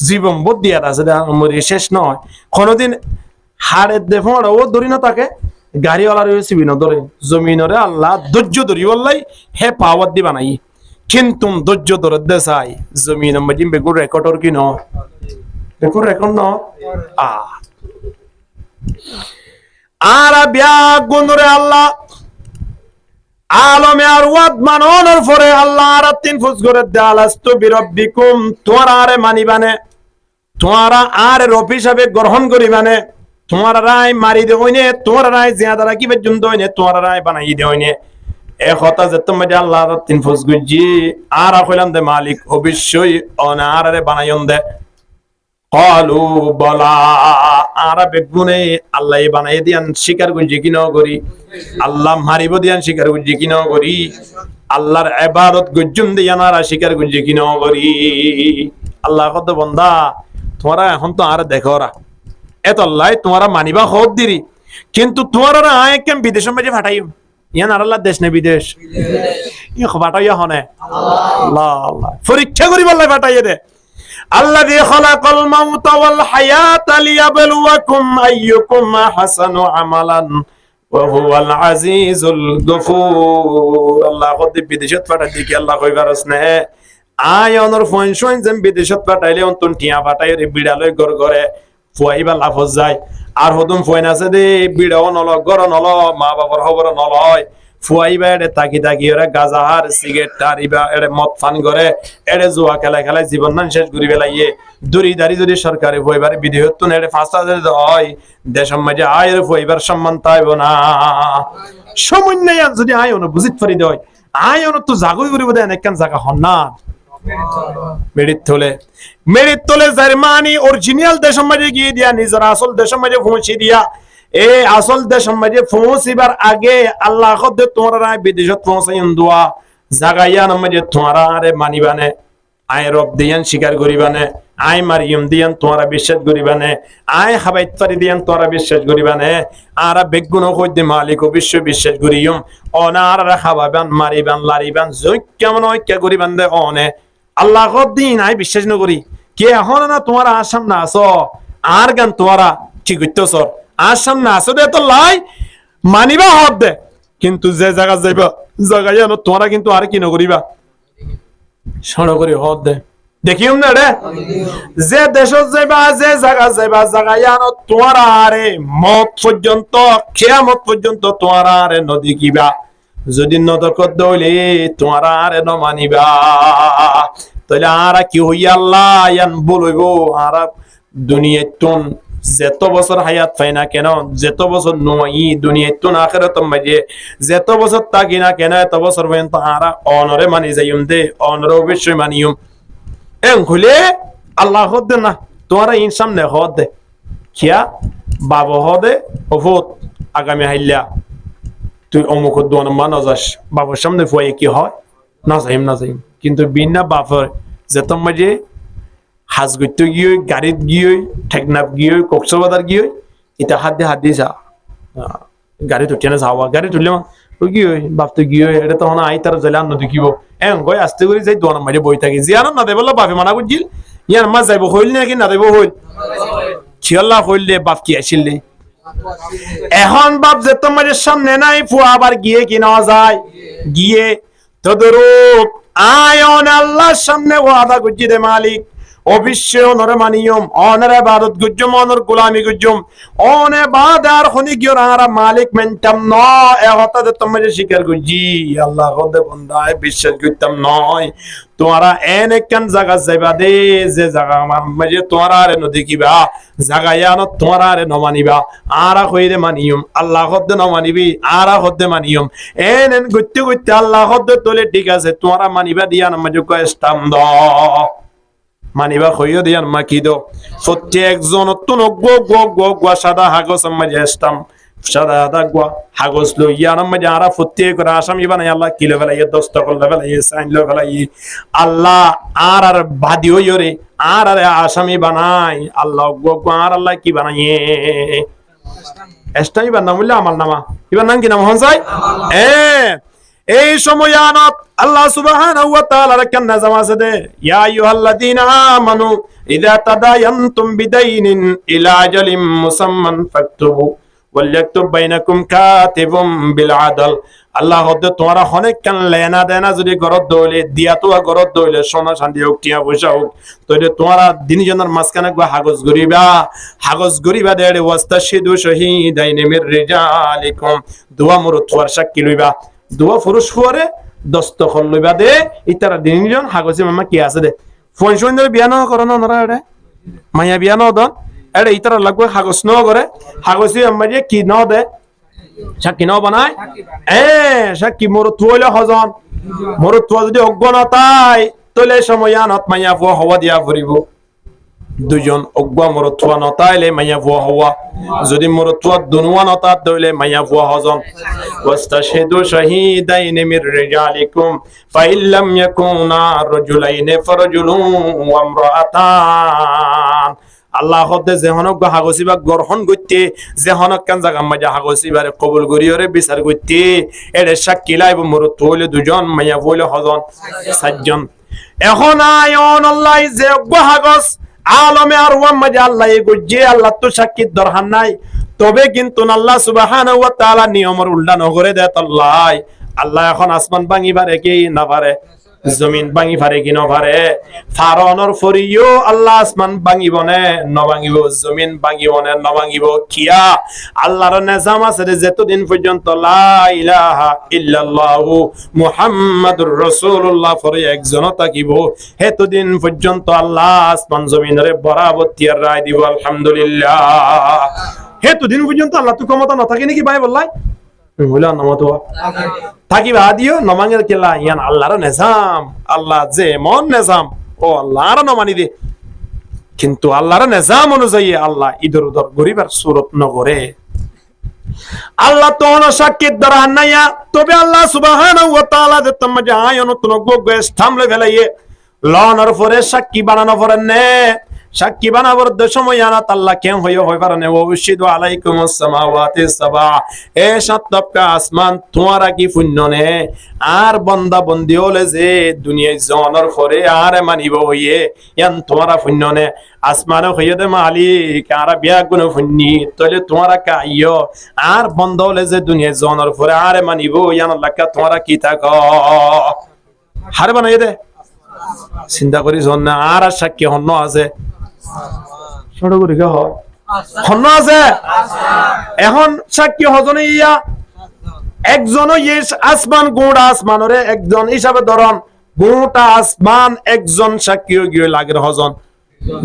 জীবন বোধ দিয়া আছে মরি শেষ নয় কোনদিন হাড়ে দেখো ও ধরি না তাকে গাড়িওয়ালা রয়েছে বিনা ধরে জমিনরে আল্লাহ ধৈর্য ধরি বললাই হে পাওয়ার দিবা নাই কিন্তু ধৈর্য ধরে দেশাই জমিন মাঝিম বেগুর রেকর্ডর কি ন বেগুর রেকর্ড ন আর বিয়া গুনরে আল্লাহ আলমে আর ওয়াদ মাননের পরে আল্লাহ আর 3 ফুস করে দালাস্তু বিরব্বিকুম তোমরা আরে মানিবানে তোমরা আর রব হিসাবে গ্রহণ করিবানে তোমরা রায় মারি দেওইনে তোমরা রায় জিয়াদা রাখি পর্যন্ত হইনে তোমরা রায় বানাই দেওইনে এ কথা যে তোমরা যে আল্লাহ আর 3 ফুস গুজি আর কইলাম দে মালিক অবশ্যই অনারে বানাইন দে কালু বলা আর বেগুনে আল্লাহ বানাই দিয়ান শিকার গুজি কি ন করি আল্লাহ মারিব দিয়ান শিকার গুজি কি ন করি আল্লাহর ইবাদত গুজুম দিয়ান আর শিকার গুজি কি ন করি আল্লাহ কত বান্দা তোমরা এখন তো আর দেখোরা এত আল্লাহ তোমরা মানিবা খোদ দিরি কিন্তু তোমরা আয় কেম বিদেশ মাঝে ফাটাইম ইয়ান আর আল্লাহ দেশ নে বিদেশ ই ফাটাইয়া হনে আল্লাহ আল্লাহ পরীক্ষা করি আল্লাহ ফাটাইয়ে দে الذي خلق الموت والحياة ليبلوكم أيكم أحسن عملا وهو العزيز الغفور الله قد بدشت فتاتيك الله خوي فرسنه আয়নর ফনশন যেন বিদেশত পাঠাইলে অন্তন টিয়া পাঠাই রে বিড়ালয় গর গরে ফুয়াইবা লাফজ যায় আর হদম ফয়ন আছে দে বিড়াও নল গর নল মা বাবার খবর নলয় ফুয়াইবা এড়ে তাকি তাকি ওরা গাজাহার সিগারেট টারিবা এড়ে মদ ফান করে এড়ে জুয়া খেলায় জীবন নান শেষ করি বেলাইয়ে দড়ি দাঁড়ি যদি সরকারে ফুয়াইবার বিধেয়ক তো এড়ে 5,000 হয় দেশের মাঝে আয়ের ফুয়াইবার সম্মান তাইব না সামান্য যদি আয়ন বুঝিত পারি দেয় আয়ন তো জাগই করিব দেন একখান জায়গা হন না মেরিট তোলে জার্মানি অরিজিনাল দেশের মাঝে গিয়ে দিয়া নিজের আসল দেশের মাঝে পৌঁছে দিয়া এই আসল দেশের মাঝে পৌঁছিবার আগে আল্লাহ কদে তোমরা বিদেশত পৌঁছাইন দোয়া জাগাইয়া মাঝে তোমরা আরে মানিবানে আই রব দিয়ান স্বীকার করিবানে আই মারিয়ম দিয়ান তোমরা বিশ্বাস করিবানে আই হাবাইত পারি দিয়ান তোমরা বিশ্বাস করিবানে আর বেগুন কইতে মালিক অবশ্য বিশ্বাস করিয়ম অনার খাবাবান মারিবান লারিবান জয় কেমন হয় কে করিবান দে অনে আল্লাহ দিন আই বিশ্বাস নকরি কে এখন না তোমার আসাম না আসো আর গান তোমরা ঠিক হইতেছ আসাম না আসো দে তো লাই মানিবা হদ দে কিন্তু যে জায়গা যাইবা জায়গায় জানো তোমরা কিন্তু আর কি নকরিবা শোনো করি হদ দে দেখিম না রে যে দেশত যাইবা যে জায়গা যাইবা জায়গায় জানো তোমরা আরে মত পর্যন্ত কিয়ামত পর্যন্ত তোমরা আরে নদী কিবা যদি নদকত দইলে তোমরা আরে ন মানিবা তাহলে আর কি হইয়া আল্লাহ ইয়ান বলইব আর দুনিয়ায় তুন যত বছর হায়াত পাই না কেন যত বছর নয় দুনিয়ায় তুন আখিরাত মাঝে যত বছর থাকি না কেন এত বছর পর্যন্ত আর অনরে মানি যাইম দে অনরে অবশ্যই মানিয়ম এন খুলে আল্লাহ হদ না তোমরা ইনসান নে হদ দে কিয়া বাবা হদে ওফত আগামী হাইলা তুই অমুক দোয়ান মানা যাস বাবার সামনে ফুয়াই কি হয় না যাইম কিন্তু বিনা বাপর যেত মাঝে হাজ গইতে গিয়ে গাড়িত গিয়ে ঠেকনাপ গিয়ে কক্সবাজার গিয়ে এটা হাত দিয়ে যা গাড়ি উঠিয়ে না যাওয়া গাড়ি তুললে গিয়ে বাপ তো গিয়ে এটা তখন আই তার জেলে আন্ন দেখিব এম গই আস্তে করে যাই দোয়ান মাঝে বই থাকি জিয়ানো না দেব বাপে মানা করছিল ইয়ার মা যাইব হইল নাকি না দেব হইল ছিয়াল্লা হইলে বাপ কি আসিল এখন বাপ যে তোমার সামনে নাই ফুয়া আবার গিয়ে কি নেওয়া যায় গিয়ে তদরূপ আয়ন আল্লাহর সামনে ওয়াদা করছি দে মালিক অবশ্যই অনরে মানিয়ম অনরে ইবাদত গুজম অনর গোলামি গুজম অনে বাদার খনি গিরারা মালিক মেনতাম ন এ হতাতে তুমি যে স্বীকার গুজি আল্লাহ গদে বন্দায় বিশ্বাস করতাম নয় তোমারা এনে কেন জায়গা যাইবা দে যে জায়গা মাঝে তোমারা রে নদী কিবা জায়গা ইয়ানো তোমারা রে নমানিবা আরা কইরে মানিয়ম আল্লাহ গদে নমানিবি আরা গদে মানিয়ম এনে গুত্তে গুত্তে আল্লাহ গদে তোলে ঠিক আছে তোমারা মানিবা দিয়া না মাঝে কয় স্টাম দ মানিবা কইও দিয়ান মাকি দো প্রত্যেকজন তুন গো গো গো গো সাদা হাগস মাঝে স্টাম সাদা আদা গো হাগস লো ইয়ান মাঝে আরা প্রত্যেক আসামি বানাই আল্লাহ কিলো ফেলাই দস্তকল ফেলাই সাইন লো ফেলাই আল্লাহ আর বাদিও ইরে আর আসামি বানাই আল্লাহ গো গো আর আল্লাহ কি বানাইয়ে এস্টাই বানাম বলে আমার নামা ইবার নাম কি নাম হনসাই এই সময়ত আল্লাহ সুবহানাহু ওয়া তাআলা রাখান নাজাম আছে দে ইয়া আইয়ুহাল্লাযীনা আমানু ইযা তাদায়ানতুম বিদাইনিন ইলা আজালিম মুসাম্মান ফাকতুবু ওয়ালিয়াকতুব বাইনাকুম কাতিবুম বিল আদল আল্লাহ হদে তোমরা অনেক কান লেনা দেনা যদি গরত দইলে দিয়া তো গরত দইলে সোনা শান্তি হোক টিয়া পয়সা হোক তইলে তোমরা দিনজনের মাঝখানে গো হাগজ গরিবা দেড়ে ওয়াস্তাশহিদু শাহীদাইন মির রিজালিকুম দুয়া মুরত ওয়ার সাক্ষী লইবা দুয়া পুরুষ ফুয়ারে দস্তখল লইবা দে ইতারা দিনজন হাগজে মামা কি আছে দে ফোন সুন্দর বিয়া ন করন নরা এডে মাইয়া বিয়া ন দন এডে ইতারা লাগবে হাগজ ন করে হাগজে আম্মা যে কি ন দে সাক্ষী ন বানায় সাক্ষী মরত হইলে হজন মরত যদি অজ্ঞ তাই তলে সময়ত মাইয়া ফুয়া হওয়া দিয়া ফুরিব দুজন অজ্ঞা মরতুয়া নতাইলে মাইয়া ফুয়া হওয়া যদি মরতুয়া দুনুয়া নতাত দইলে মাইয়া ফুয়া হজন ওয়াস্তাশহিদু শাহীদাইন মির রিজালিকুম ফাইল্লাম ইয়াকুনা রাজুলাইন ফারাজুলুন ওয়া ইমরাআতান আল্লাহ হদে যেহনক হাগসিবা গ্রহণ করতে যেহনক কান জায়গা মাঝে হাগসিবারে কবুল করিয়রে বিচার করতে এর সাক্ষী লাইব মরত হইলে দুজন মাইয়া হইলে হজন সাতজন এখন আয়ন আল্লাহ যে হাগস আলমে আর ওয়াম মাঝে আল্লাহ গুজে আল্লাহ তো সাক্ষী দরকার নাই তবে কিন্তু আল্লাহ সুবহানাহু ওয়া তাআলা নিয়মের উল্টা নগরে দেত আল্লাহ এখন আসমান ভাঙিবারে কি না পারে জমিন ভাঙি পারে কি না পারে ফারনের ফরিও আল্লাহ আসমান ভাঙিব নে ন ভাঙিব জমিন ভাঙিব নে ন ভাঙিব কিয়া আল্লাহর নিজাম আছে যতদিন পর্যন্ত লা ইলাহা ইল্লাল্লাহু মুহাম্মাদুর রাসূলুল্লাহ ফরে একজন থাকিব হেতদিন পর্যন্ত আল্লাহ আসমান জমিনরে বরাবর তিয়ার রায় দিব আলহামদুলিল্লাহ হেতদিন পর্যন্ত আল্লাহ তো ক্ষমতা না থাকে নাকি ভাই বললাই বলে নামতো থাকিবা দিও নমাঙ্গের কেলা ইয়ান আল্লাহর নিজাম আল্লাহ যে মন নিজাম ও আল্লাহর নমানি দে কিন্তু আল্লাহর নিজাম অনুযায়ী আল্লাহ ইদর উদর গরিবার সুরত নগরে আল্লাহ তো সাক্ষী দ্বারা নাইয়া তবে আল্লাহ সুবহানাহু ওয়া তাআলা যে তোমাকে আয়ন তো গগবে থামলে ফেলাইয়ে লনার পরে সাক্ষী বানানো পরে নে সাক্ষী বানাবার সময় আনাত আল্লাহ কেন হই পারে ও উশিদু আলাইকুমুস সামাওয়াতি সাবা এ সাতটা আসমান তোমারা কি পুণ্য নে আর বান্দা বন্দি হলে যে দুনিয়ায় জনের পরে আর মানিব হইয়ে ইয়ান তোমারা পুণ্য নে আসমানে হইয়ে দে মালিক আর বিয়া গুণ পুণ্যি তলে তোমারা কাইও আর বন্ধ হলে যে দুনিয়ায় জনের পরে আর মানিব ইয়ান আল্লাহ তোমারা কি থাকো হারে বানাই দে চিন্তা করি জন আর সাক্ষী হন্য আছে এখন সাক্ষী হজনে ইয়া একজন আসমান গোটা আসমানরে একজন হিসাবে ধরন গোটা আসমান একজন সাক্ষী গিয়ে লাগের হজন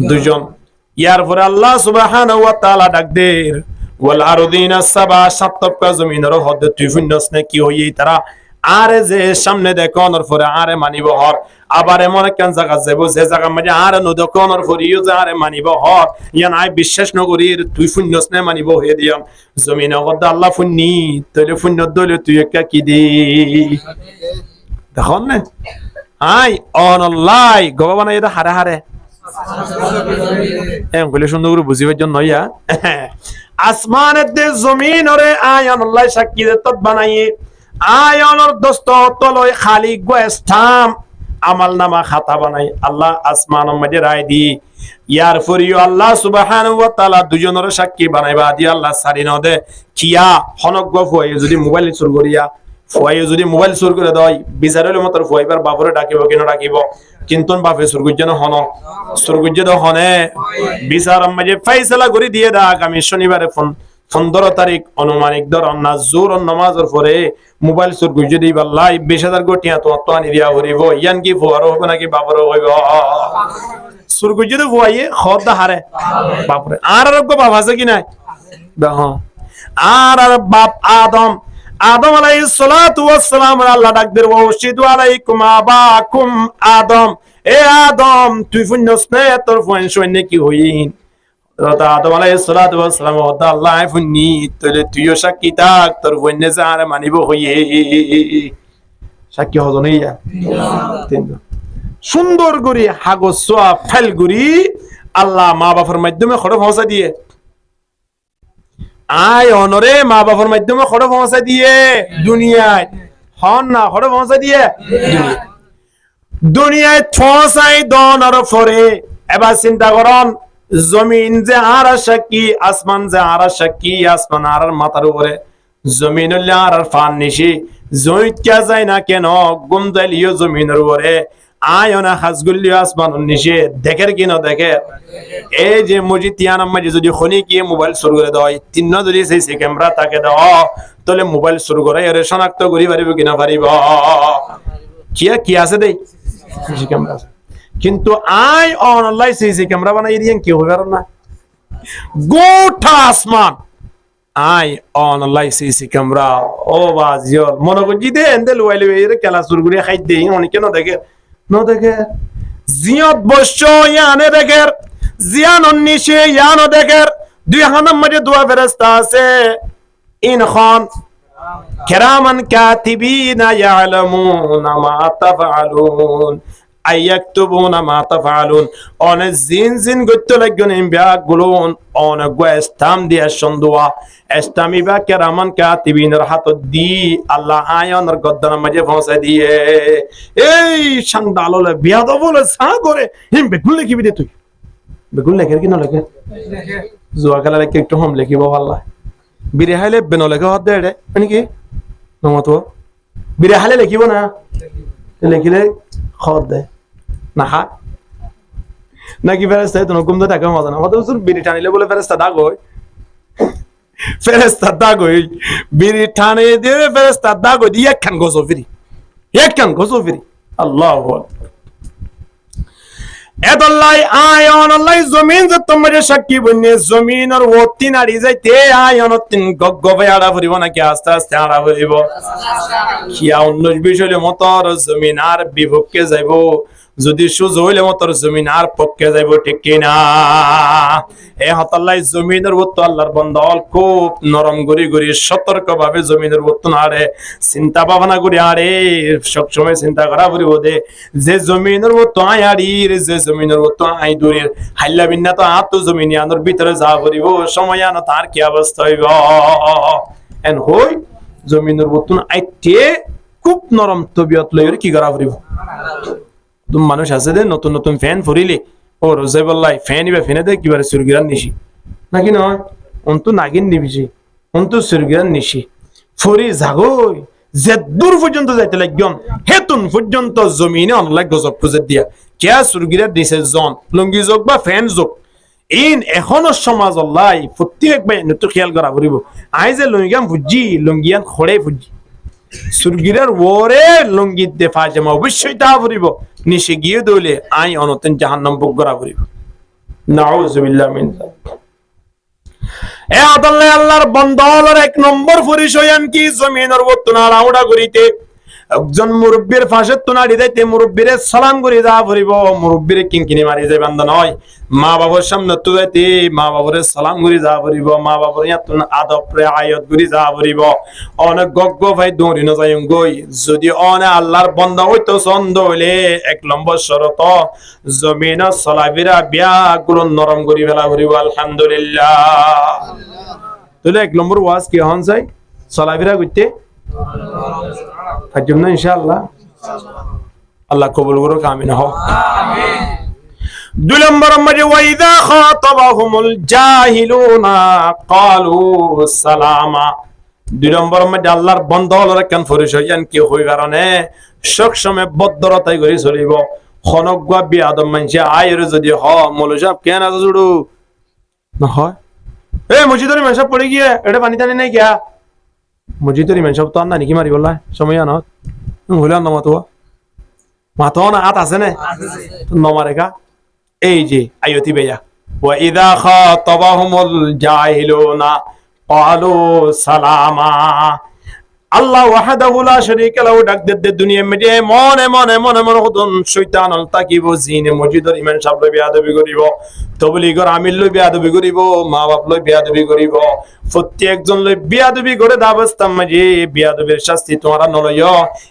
দুজন ইয়ার পরে আল্লাহ সুবহানাহু ওয়া তাআলা ডাক দের ওয়াল আরদিনা সাবা সাতটা জমিনের হদে তুই ফুন্নসনে কি হই তারা আরে যে সামনে দেখো অনর পরে আরে মানিব হর আবার এমন কেন জায়গা যাবো যে জায়গা মাঝে আরে নদক অনর পরেও যে আরে মানিব হর ইয়ান আই বিশ্বাস নগরীর তুই ফুন্নস নে মানিব হয়ে দিয়াম জমিন অগদ আল্লাহ ফুন্নি তইলে ফুন্ন দইলে তুই একটা কি দি দেখুন না আই অনলাই ভগবান এটা হারে হারে বলে সুন্দর করে বুঝিবার জন্য ইয়া আসমানের দে জমিন ওরে আই অনলাই সাক্ষী দে তত বানাইয়ে আয়নের দস্ত তলয় খালি গোস্থাম আমাল নামা খাতা বানাই আল্লাহ আসমানের মধ্যে রায় দি ইয়ার ফরিও আল্লাহ সুবহানাহু ওয়া তাআলা দুজনের সাক্ষী বানাইবা দি আল্লাহ সারি ন দে কিয়া হনক ফুয়াই যদি মোবাইল চুর করিয়া ফুয়াই যদি মোবাইল চুর করে দেয় বিচারলে মতর ফুয়াইবার বাবরে ডাকিব কেন ডাকিব কিন্তু বাপে সুরগুজ্জন হন সুরগুজ্জন হনে বিচার মাঝে ফাইসালা করে দিয়ে দাগ আমি শনিবারে 15 তারিখ অনুমানিক ধরন না জোর নামাজের পরে মোবাইল সুরগুজ্জ দিই বাল্লাই 20,000 গোটিয়া তো আনি দিয়া হরিব ইয়ান কি ফুয়ারো হবে নাকি বাবারও হইব সুরগুজ্জ তো ফুয়াইয়ে খদ হারে বাপরে আর বাপ আছে কি নাই আর বাপ আদম আলাইহিস সালাতু ওয়াস সালাম আল্লাহ ডাক দেব ওয়াশিদু আলাইকুম আবাকুম আদম এ আদম তুই ফুন্নস না তোর ফুন শুনে কি হইন রাত আদম আলাইহিস সালাতু ওয়াস সালাম ওদা আল্লাহ ফুন্নি তলে তুইও সাক্ষী থাক তোর ফুন্নে যারে মানিব হইয়ে সাক্ষী হজনইয়া সুন্দর করে হাগো সোয়া ফেল গুরি আল্লাহ মা বাবার মাধ্যমে খড় পৌঁছা দিয়ে আয় অনরে মা বাবার মাধ্যমে খড় পৌঁছা দিয়ে দুনিয়ায় হন না খড় পৌঁছা দিয়ে দুনিয়ায় পৌঁছাই দনার পরে এবার চিন্তা করন জমিন যে আর সাক্ষী আসমান যে আর সাক্ষী আসমান আর মাথার উপরে জমিন আর ফান নিশি জমিন কে যায় না কেন গুম যাইলিও জমিনের উপরে আয়না হাজগুল্লি আসমান নিশে দেখের কি না দেখে এই যে মসজিদ তিয়ানাম মাঝে যদি খনি কি মোবাইল শুরু করে দেয় তিন যদি সেই ক্যামেরা তাকে দাও তাহলে মোবাইল শুরু করে এর শনাক্ত করি পারিব কিনা পারিব কি আছে দেই সিসি ক্যামেরা কিন্তু আই অনলাইন সিসি ক্যামেরা বানাই দিয়ে কি হবে না গোটা আসমান আই অনলাইন সিসি ক্যামেরা ও বাজিও মনে করছি দে এন্ডে লুয়াইলে এর খেলা শুরু করে খাই দেই অনেক কেন দেখে no deger ziyad bosho yani deger ziyan onnishe yani deger duy hanam maje dua feresta ase in khan kiraman katibina ya'lamuna ma taf'alun ayaktubuna ma taf'alun on zin gotto lagun imbiya gulun on gwestam dia shondua estami ba kiraman katibin rahato di allah ayanor goddana maje phosa diye ei shandalole biado bole sa করে হিম বেগুন লিখিবি দে তুই বেগুন লেখের কি না লেখে জোয়া কালা লেখে একটু হম লিখিব আল্লাহ বিরে হাইলে বেন লেখে হদ দে রে মানে কি নমতো বিরে হাইলে লিখিব না লিখিলে হদ দে না হা নাকি ফেরেশতা তো নকুম দে টাকা মজা না হদ উসুর বিরি টানিলে বলে ফেরেশতা দাগ হয় ফেরেশতা দাগ হয় বিরি টানে দিয়ে ফেরেশতা দাগ হয় দিয়ে একখান গজো ফিরি আল্লাহু আকবার এদল্লাই আয়ন আল্লাহ জমিন যে তোমারে সাক্ষী বন্যে জমিনের ওতি নাড়ি যাইতে আয়ন তিন গগবে আড়া ভরিব নাকি আস্তে আস্তে আড়া ভরিব কিয়া 19 বিষয় মতর জমিন আর বিভক্কে যাইব যদি সুজ হইলে মতর জমিন আর পক্ষে যাইব ঠিক কিনা এ হতাল্লাই জমিনের ওত আল্লাহর বন্দল খুব নরম গরি সতর্ক ভাবে জমিনের ওত নাড়ে চিন্তা ভাবনা করি আরে সব সময় চিন্তা করা পড়িব দে যে জমিনের ওত আইড়ির যে জমিনের ওত আই দূরের হাইলা বিন্না তো আত জমিনে আনোর ভিতরে যা পড়িব সময় আনো তার কি অবস্থা হইব এন হই জমিনের ওত আইতে খুব নরম তবিয়ত লইরে কি করা পড়িব তুম মানুষ আছে দে নতুন ফ্যান ফুরিলে ও রোজে বললাই ফ্যান ইবা ফেনে দে কিবারে সুরগিরান নিশি নাকি নয় অন্তু নাগিন নিবিছি অন্তু সুরগিরান নিশি ফুরি জাগই যে দূর পর্যন্ত যাইতে লাগম হেতুন পর্যন্ত জমিনে অনলাইক গজব খুঁজে দিয়া কে সুরগিরা দিছে জন লুঙ্গি যোগ বা ফ্যান যোগ ইন এখনো সমাজ অল্লাই প্রত্যেক ভাই নতু খেয়াল করা পড়িব আই যে লুঙ্গিয়াম ফুজি লুঙ্গিয়ান খড়ে ফুজি সুরগিরার ওরে লুঙ্গি দে ফাজমা অবশ্যই তা পড়িব নিশে গিয়ে দইলে আই অনতেন জাহান্নাম ভোগ করা পড়িব নাউযুবিল্লাহ মিন এ আল্লাহর বান্দার এক নম্বর পরিচয় কি জমিনের ওতনা রাউডা করিতে একজন মুরব্বির পাশে তোনাড়ি যাইতে মুরব্বিরে সালাম করে যা পড়িব মুরব্বিরে কিনকিনি মারি যায় বান্দা নয় মা বাবার সামনে তো যাইতে মা বাবারে সালাম করে যা পড়িব মা বাবার ইয়াতুন আদব রে আয়াত করে যা পড়িব অনেক গগ্গ ভাই দৌড়ি না যাই গই যদি অনে আল্লাহর বান্দা হইতো ছন্দ হইলে এক নম্বর শরত জমিন সলাবিরা বিয়া গুলো নরম করি ফেলা পড়িব আলহামদুলিল্লাহ তাহলে এক নম্বর ওয়াজ কি হন যায় সলাবিরা করতে ফাজম না ইনশাআল্লাহ আল্লাহ কবুল করুক আমিন হোক আমিন দুই নম্বর মাঝে ওয়াইদা খাতাবাহুমুল জাহিলুনা ক্বালু সালামা দুই নম্বর মাঝে আল্লাহর বান্দা হলো কেন পরিচয় কি হই কারণে সব সময় বদ্ধরতাই করে চলিব খনক গা বিয়াদম মানছে আয়ের যদি হ মৌলভী সাহেব কেন আছে জুড়ু না হয় মসজিদের ইমাম সাহেব পড়ে গিয়ে এটা পানি টানি নাই কিয়া মসজিদের ইমাম সাহেব তো আর না নাকি মারি বললা সময় আনত হইলে আর নমাতো মাতো না হাত আছে না নমারেখা এই যে আয়তি বেয়া ওয়া ইদা খাতাবাহুমুল জাহিলুনা ক্বালু সালামা আল্লাহ ওয়াহদাহু লা শারীকা লাহু ডাক দে দুনিয়া মিটে মনে মনে মনে মনে হদন শয়তান তাকিব জিনে মসজিদের ইমাম সাহেব লই বেয়াদবি করিব তবলিগর আমির লই বেয়াদবি করিব মা বাপ লই বেয়াদবি করিব প্রত্যেকজন লই বেয়াদবি করে দাবস্তাম মাঝে বেয়াদবির শাস্তি তোমরা নলয়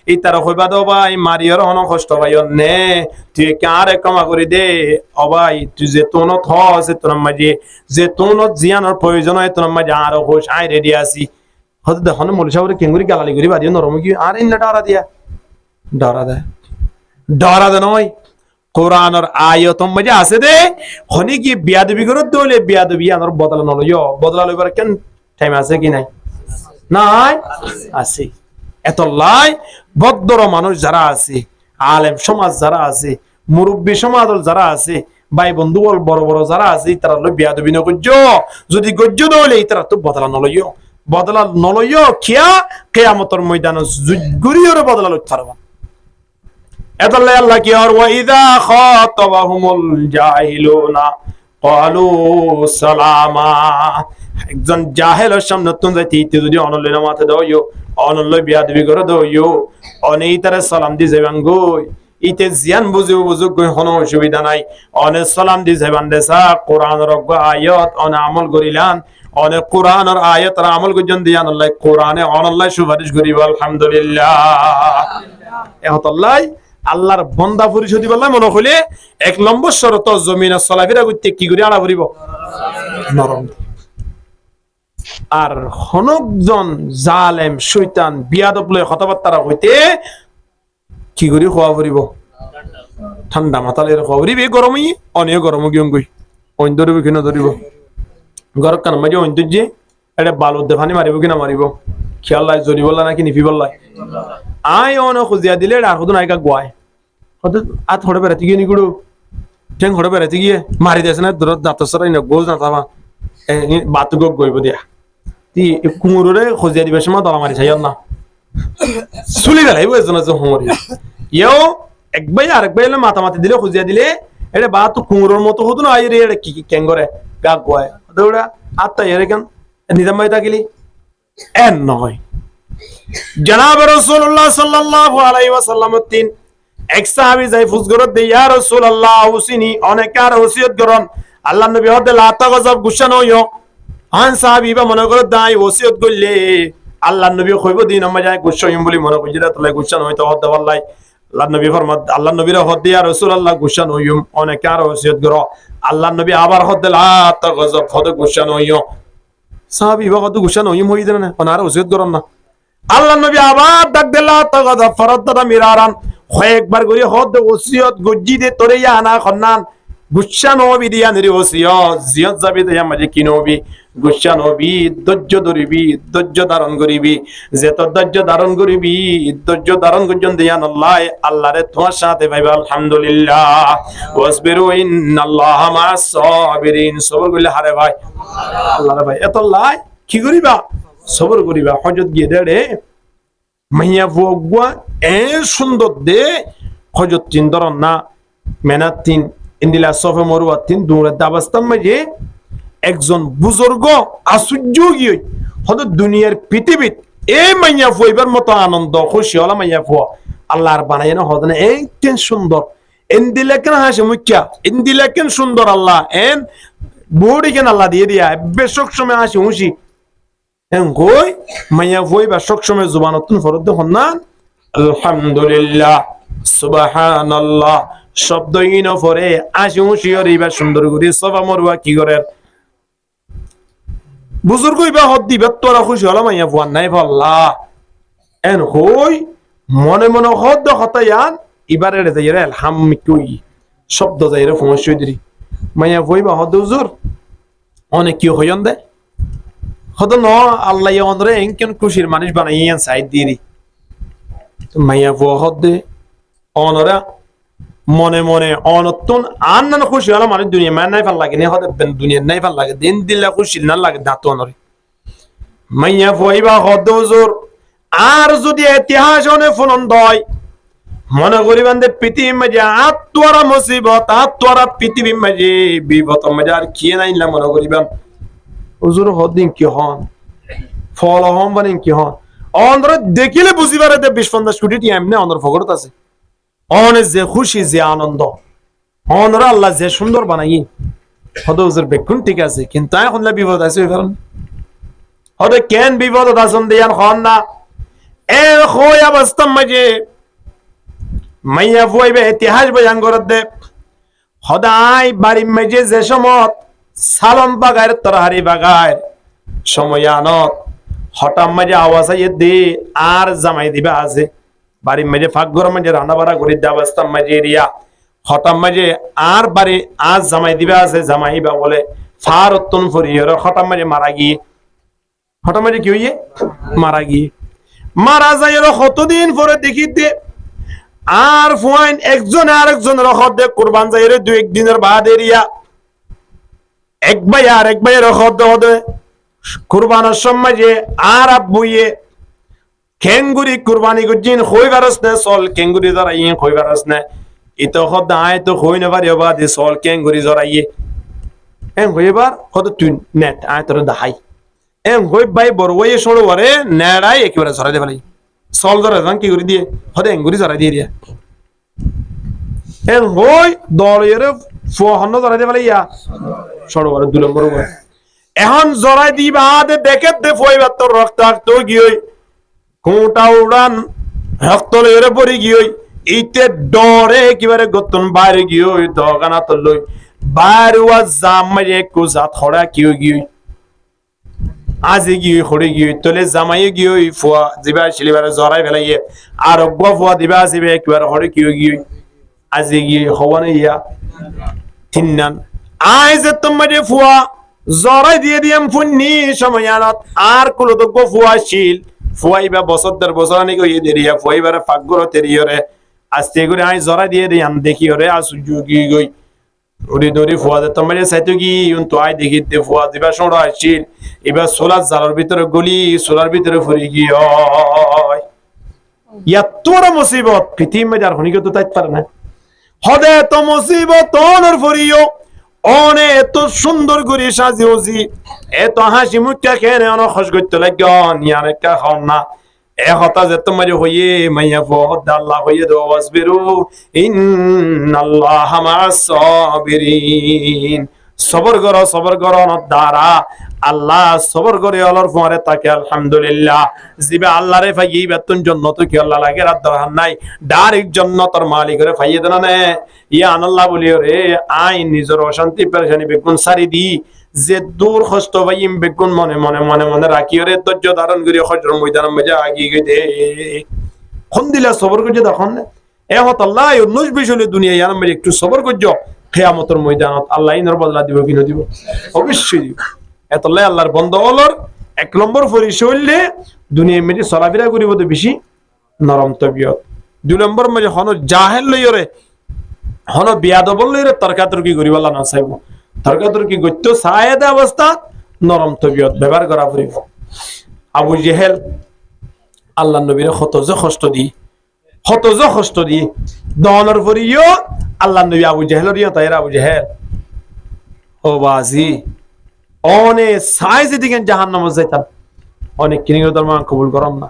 এই তারা হইবা দাও ভাই মারিয়র হন কষ্ট ভাই নে তুই কারে কামা করে দে ও ভাই তুই যে তোনত হসে তোর মাঝে যে তোনত জিয়ানোর প্রয়োজন হয় তোর মাঝে আর হোস আই রেডি আছি হয়তো দেখো না মৌলভী সাহেবের কেঙ্গুরি গালালি করি বাদিও নরম কি আর ইন্না ডরা দিয়া ডরা দে নয় কোরআনের আয়াতম মাঝে আছে দে হনি কি বিয়াদবি করে দলে বিয়াদবি আনার বদলা নলয় বদলা লইবার কেন টাইম আছে কি নাই নাই আছে এত লাই ভদ্র মানুষ যারা আছে আলেম সমাজ যারা আছে মুরব্বী সমাজ যারা আছে ভাই বন্ধু বড় বড় যারা আছে তারা লই বিয়াদবি ন গজ্জ যদি গজ্জ দলে তারা তো বদলা নলয় বদলা নলয় কিয়া কিয়ামতের ময়দানে গুরিয়রে বদলা লইতে পারবা এতাল্লাহ আল্লাহ কি আর ওয়া ইযা খাতাবাহুমুল জাহিলুনা ক্বালু সালামা একজন জাহেলের সামনে তুন যাইতে যদি অনলয় নামাতে দাও অনলয় বিয়াদবি করে দাও অনেই তারে সালাম দি যাবেন গো ইতে জিয়ান বুঝু গই কোনো অসুবিধা নাই অনে সালাম দি যাবেন দেসা কোরআনের আয়াত অনে আমল করিলান অনেক কোরআনের আয়াতের আমল করছেন দিয়ান আল্লাহ কোরআনে অনল্লাহ সুপারিশ করিব আলহামদুলিল্লাহ এহতাল্লাহ আল্লাহর বন্দা পরিশোধি বললাম মনে হলে এক নম্বর শরত জমিনের চলাফেরা করতে কি করে আড়া ভরিব নরম আর হনকজন জালেম শয়তান বিয়াদব লয় কথাবার্তা হইতে কি করে খোয়া ভরিব ঠান্ডা মাতালের খোয়া ভরিব এই গরমই অনেক গরম গিয়ং গই অন্য ধরিব কিনা ধরিব গরম কান মাঝে অন্য যে এটা বালুর দেখানি মারিব কিনা মারিব খেয়াল লাই জরি বললা নাকি নিফি বললাই আই অন খুঁজিয়া দিলে আর হতো নায়িকা গোয়ায় হয়তো আর থোড়ে বেড়াতে গিয়ে নিগুড়ো ঠেং হড়ে বেড়াতে গিয়ে মারি দিয়েছে না দূর দাঁত সরাই না গোজ না থামা বাতু গক গইব দিয়া তি কুমুরে খুঁজিয়া দিবার সময় দলা মারি চাই না চুলি গেলাইব এজন এজন সমরি ইয়েও একবাই আরেকবাই এলে মাতামাতি দিলে খুঁজিয়া দিলে এটা বা তো কুমুরের মতো হতো না আইরে এটা কি ক্যাঙ্গরে গা গোয়ায় দৌড়া আত্মা এর কেন নিজামাই থাকিলি এন নয় জনাব রাসূলুল্লাহ সাল্লাল্লাহু আলাইহি ওয়াসাল্লাম তিন এক সাহাবী যাই ফুজগরত দে ইয়া রাসূলুল্লাহ হুসিনি অনেকার ওসিয়ত করন আল্লাহর নবী হতে লা তাগজাব গুশান হইও আন সাহাবী বা মনে করে দাই ওসিয়ত করলে আল্লাহর নবী কইব দিন আমরা যাই গুশাইম বলি মনে কইরা তোলা গুশান হইতো হদ বল্লাই আল্লাহর নবী ফরমাত আল্লাহর নবীর হদ দিয়া রাসূলুল্লাহ গুশান হইম অনেকার ওসিয়ত করো আল্লাহর নবী আবার হদ লা তাগজাব হদ গুশান হইও সাহাবী বা হদ গুশান হইম হই দেন না ওনার ওসিয়ত করন না আল্লাহ নবী আবার ডাক দিলা তাগাদা ফরাদা মিরারান কয়েকবার করে হদ ওসিয়ত গজ্জি দে তোরে আনা খন্নান গুচ্ছা নবী দিয়া নিরি ওসিয়ত জিয়ত যাবি দে মাঝে কি নবী গুচ্ছা নবী ধৈর্য ধরিবি ধৈর্য ধারণ করিবি যে তোর ধৈর্য ধারণ করিবি ধৈর্য ধারণ করজন দিয়ান আল্লাহ আল্লাহরে তোমার সাথে পাইবা আলহামদুলিল্লাহ ওয়াসবিরু ইন্নাল্লাহা মা'আস সাবিরিন সবর কইলে হারে ভাই আল্লাহর ভাই এত লাই কি করিবা সবর করিবা হজত গিয়ে দেড়ে মাইয়া ভোগুয়া এ সুন্দর দে হজত তিন ধরন না মেনা তিন ইন্দিলা সফে মরুয়া তিন দূরে দাবাস্তাম মাঝে একজন বুজুর্গ আশ্চর্য গিয়ে হয়তো দুনিয়ার পৃথিবীত এই মাইয়া ফুয়াইবার মতো আনন্দ খুশি হলা মাইয়া ফুয়া আল্লাহর বানাই না হদ না এই কেন সুন্দর ইন্দিলা কেন হাসে মুখ্যা ইন্দিলা কেন সুন্দর আল্লাহ এন বড়ি কেন আল্লাহ দিয়ে দিয়া বেশক সময় হাসি হুঁশি কই মাইয়া ফুয়াই বা সব সময় জুবানতুন ফরদ হন না আলহামদুলিল্লাহ সুবহানাল্লাহ শব্দ ইনো পরে হাসি হুঁশি হরিবা সুন্দর করে সবা মরুয়া কি করে বুজুর্গ ইবা হদ দিবা তোরা খুশি হলাম মাইয়া ফুয়ান নাই ভাল্লা এন হই মনে মনে হদ হতায়ান এবারে রে যাইরে আলহামদুই শব্দ যাইরে ফমসই দিরি মাইয়া ফুয়াইবা হদ হুজুর অনেক কি হইন দে হদ ন আল্লাহ অনরে এনকেন খুশির মানুষ বানাইয়ান সাইড দিরি মাইয়া ফুয়া হদ দে অনরা মনে মনে অনতুন আন্নান খুশি হলো মানে দুনিয়া মান নাই ভাল লাগে নে হতে দুনিয়া নাই ভাল লাগে দিন দিলে খুশি না লাগে দাঁত অনরে মাইয়া ফইবা হদজুর আর যদি ইতিহাস অনে ফুনন দয় মনে করিবেন যে পৃথিবী মাঝে আত্মরা মুসিবত আত্মরা পৃথিবী মাঝে বিপদ মাঝে আর কি নাইলা মনে করিবেন হুজুর হদিন কি হন ফল হন বানিন কি হন অন্ধ্র দেখিলে বুঝিবারে যে 20-50 কোটি টি এমনি অন্ধ্র ফগরত আছে অনে যে খুশি যে আনন্দ অন্ধ্র আল্লাহ যে সুন্দর বানাই হদ হুজুর বেকুন ঠিক আছে কিন্তু এখন বিপদ আছে ওই কারণে হদে কেন বিপদ আছেন দিয়ান হন না এ হয় অবস্থা মাঝে মাইয়া ফুয়াইবে ইতিহাস বয়ান করে দে হদাই বাড়ি মেজে যে সমত সালম বাগায়ের তরহারি বাগায় সময়ানত হঠাৎ মাঝে আওয়াজ আইয়ে দে আর জামাই দিবা আছে বাড়ি মেজে ফাঁক ঘর মাঝে রান্না বাড়া করে দে অবস্থা মাঝে এরিয়া হঠাৎ মাঝে আর বাড়ি আজ জামাই দিবা আছে জামাইবা বলে ফার উত্তন ফরিয়র হঠাৎ মাঝে মারা গিয়ে হঠাৎ মাঝে কি হইয়ে মারা যায় কতদিন পরে দেখি দে আর ফুয়াইন একজন আরেকজন রখত দে কুরবান যাইরে 2-1 দিনের বাদ এরিয়া এক ভাই আর এক ভাই রখত দে কুরবানের সময় যে আর আব্বুয়ে কেঙ্গুরি কুরবানি গজিন কই গারস না সল কেঙ্গুরি ধরাইয়ে কই গারস না ইতো খদ আয় তো কই না পারি বাদ সল কেঙ্গুরি ধরাইয়ে এম কইবার কত তুই নেট আয় তোর দাহাই এম কই ভাই বড় ওই সরো ওরে নেড়াই একেবারে ধরা দে ভাই সল ধরে কি করে দিয়ে হদে এঙ্গুরি ধরা দিয়ে দিয়া এন হই দলের ফহন্ন ধরা দিয়ে বলে ইয়া সরো ওরে 2 নম্বর ওরে এখন জরাই দিবা দে দেখে দে ফইবা তোর রক্ত তো গিয়ে কোটা উড়ান রক্ত লইরে পড়ি গিয়ে ইতে ডরে কিবারে গতন বাইরে গিয়ে দগানা তো লই বাইরওয়া জামাইয়ে কুজাত খড়া কিও গিয়ে আজি গিয়ে খড়ে গিয়ে তলে জামাইয়ে গিয়ে ফুয়া দিবা শিলিবারে জরাই ফেলাইয়ে আর অগ্বা ফুয়া দিবা আসিবে কিবারে খড়ে কিও গিয়ে আজি গিয়ে হওয়ানে ইয়া তিননান আই যে তোমারে ফুয়া জরাই দিয়ে দিয়াম ফুন্নি সময়য়ানত আর কুলো তো ফুয়া শিল ফুয়াইবা বছর দের বছর আনি কই দেরিয়া ফুয়াইবারে ফাগগর তেরিয়রে আস্তে করে আই জরাই দিয়ে দিয়াম দেখিওরে আসুজুগি গই ওরে দরি ফুয়া দে তোমারে সাইতো কি তো আই দেখি দে ফুয়া দিবা সোড়া শিল এবার সোলার জালার ভিতরে গলি সোলার ভিতরে ফুরি গিয়ে ইয়া তোর মুসিবত পৃথিবী মে যার হনিকে তো তাইত পারে না হদে তো মুসিবত তোর ফুরিও অনে এত সুন্দর করে সাজিওজি এত হাসি মুখটা খেয়ে অন খস করতে লাগন ইয়ার কা খাও না এ হতা যে তোমার হইয়ে মাইয়া ফদ আল্লাহ হইয়ে দো ওয়াসবিরু ইন্নাল্লাহা মা'আস সাবিরিন সবর করো দ্বারা আল্লাহ সবর করে আল্লাহর ফরে তাকে আলহামদুলিল্লাহ জিবে আল্লাহ রে ফাইয়ে বেতন জান্নাত কি আল্লাহ লাগে রাত দরহান নাই ডাইরেক্ট জান্নাতের মালিক রে ফাইয়ে দেনা নে ইয়া আল্লাহ বলিও রে আই নিজের অশান্তি পেরেশানি বেগুন সারি দি যে দূর কষ্ট ভাইম বেগুন মনে রাখিও রে ধৈর্য ধারণ করি হজর ময়দান মজা আগি গদে কোন দিলা সবর করে দেখুন এ হত আল্লাহ 19-20 হলে দুনিয়া ইয়ার মধ্যে একটু সবর করજો কিয়ামতের ময়দানত আল্লাহ ইনর বদলা দিব কি না দিব অবশ্যই দিব এতলাই আল্লাহর বন্ধ হলর 1 নম্বর পরিচয় দুনিয়ার মধ্যে চলাফেরা করিব তো বেশি নরম তবিয়ত 2 নম্বর মধ্যে হন জাহেল লইরে হন বিয়াদব লইরে তর্কাতর্কি করিব আল্লাহ না চাইব তর্কাতর্কি গত্য সায়েদ অবস্থা নরম তবিয়ত ব্যবহার করা পড়িব আবু জেহেল আল্লাহ নবীর কষ্ট দি দহনের পরিও আল্লাহ নবী আবু জেহেলের তাইরা আবু জেহেল ও বাজি অনে সাইজ দিকে জাহান্নামে যাইতাম অনেক কিনে ধর্ম কবুল করম না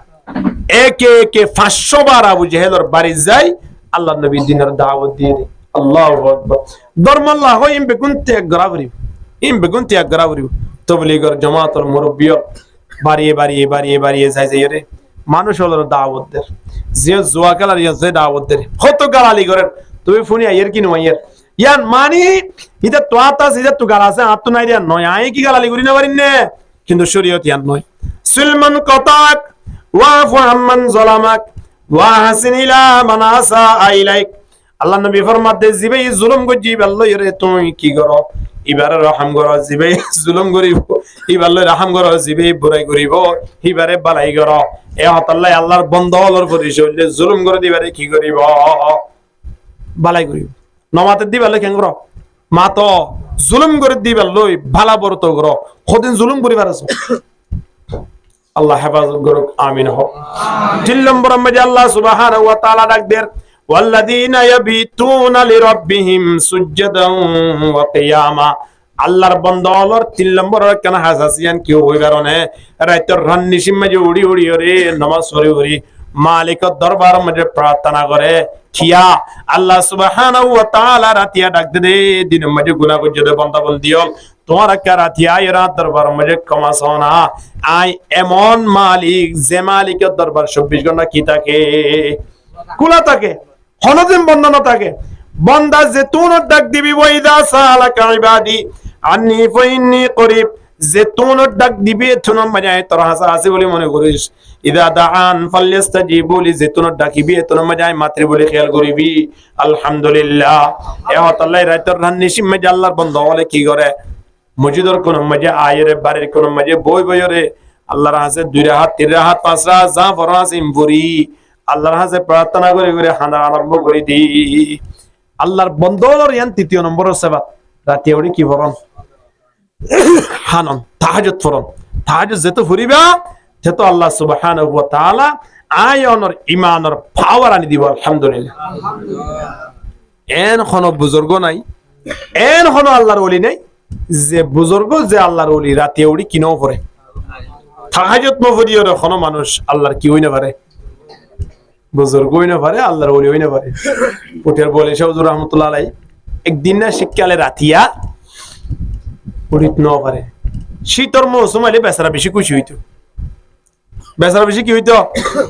একে 500 বার আবু জেহেলের বাড়ি যাই আল্লাহ নবী দিনের দাওয়াত দিয়ে আল্লাহু আকবার ধর্ম আল্লাহ ইম বেগুন ত্যাগ গরাবরি তবলিগের জামাতের মুরব্বিয় বাড়িয়ে যাই রে মানুষ হলো দাওয়াত দের যে জুয়া খেলার যে দাওয়াত দের কত গালালি করেন তুমি ফোনে আইয়ের কি নয় ইয়ান মানি ইদা তো আতাস ইদা তো গালাছে আত নাই দিয়া নয় আই কি গালালি করি না পারিন না কিন্তু শরীয়ত ইয়ান নয় সুলমান কতাক ওয়া ফামান যালামাক ওয়া হাসিন ইলা মান আসা আইলাইক আল্লাহ নবী ফরমাতে জিবে জুলুম গজি আল্লাহ রে তুই কি করো ইবারে রহম করো জিবে জুলুম করিব ইবারে রহম করো জিবে বুরাই করিব ইবারে বালাই করো এ হত আল্লাহর বন্ধ হলর পরিচয় জুলুম করে দিবারে কি করিব বালাই করি নমাতে দিবালে কেন কর মা তো জুলুম করে দিবার লই ভালা বড় তো কর কদিন জুলুম করিবার আছে আল্লাহ হেফাজত করুক আমিন হোক 3 নম্বর মধ্যে আল্লাহ সুবহানাহু ওয়া তাআলা ডাক দেন ওয়াল্লাযীনা ইয়াবিতুনা লিরাব্বিহিম সুজদান ওয়া কিয়ামা আল্লাহর বান্দাওয়ালার 3 নম্বর কেন হাসাসিয়ান কি হইবার না রাতের রান্নিসিম মধ্যে উড়ি উড়ি রে নামাজ পড়ি পড়ি মালিকের দরবার মধ্যে প্রার্থনা করে কিয়া আল্লাহ সুবহানাহু ওয়া তাআলা রাতিয়া ডাক দে দিনের মধ্যে গুনাহ করতে বান্দা বন্দিও তোমার রাতিয়া এরা দরবার মধ্যে ক্ষমা সোনা আই এমন মালিক যে মালিকের দরবার 24 ঘন্টা কি থাকে খোলা থাকে হনদিন বন্ধ না থাকে বান্দা যে তুন ডাক দিবি ওয়াইদা সালাকা ইবাদি আন্নী ফাইন্নী করিব যে তুন ডাক দিবি তুন মজা তোর হাসা আছে বলে মনে করিস ইদা দাআন ফালইস্তাজিবু লি যে তুন ডাকিবি তুন মজা মাত্র বলে খেয়াল করিবি আলহামদুলিল্লাহ এ আল্লাহ রাতের রান্নিসিম মে আল্লাহর বান্দা বলে কি করে মসজিদের কোন মজা আয়ের বাড়ির কোন মজা বই বইরে আল্লাহর হাসে 2 রাত 3 রাত 5 রাত যা ফরাসিম ভরি আল্লাহর হাসে প্রার্থনা করে করে হানা আরম্ভ করে দি আল্লাহর বন্দর ইয়ান 3 নম্বরের সেবা রাতে ওরি কি ফরন হানন তাহাজ্জুদ ফরন তাহাজ্জুদ যেত ফুরিবা সেতো আল্লাহ সুবহানাহু ওয়া তাআলা আয়নর ঈমানর পাওয়ার আনি দিব আলহামদুলিল্লাহ এন কোন বুজুর্গ নাই এন কোন আল্লাহর ওলি নাই যে বুজুর্গ যে আল্লাহর ওলি রাতে ওরি কিনো করে তাহাজ্জুদ মফরিয়র কোন মানুষ আল্লাহর কি হই না পারে বুজুর্গ হই না পারে আল্লাহর ওলি হই না পারে পুটের বলে শাহ হুজুর রাহমাতুল্লাহ আলাইহি একদিন না শিক্ষালে রাতিয়া উড়িত ন পারে শীতর মৌসুম আলে বেচারা বেশি খুশি হইতো বেচারা বেশি কি হইতো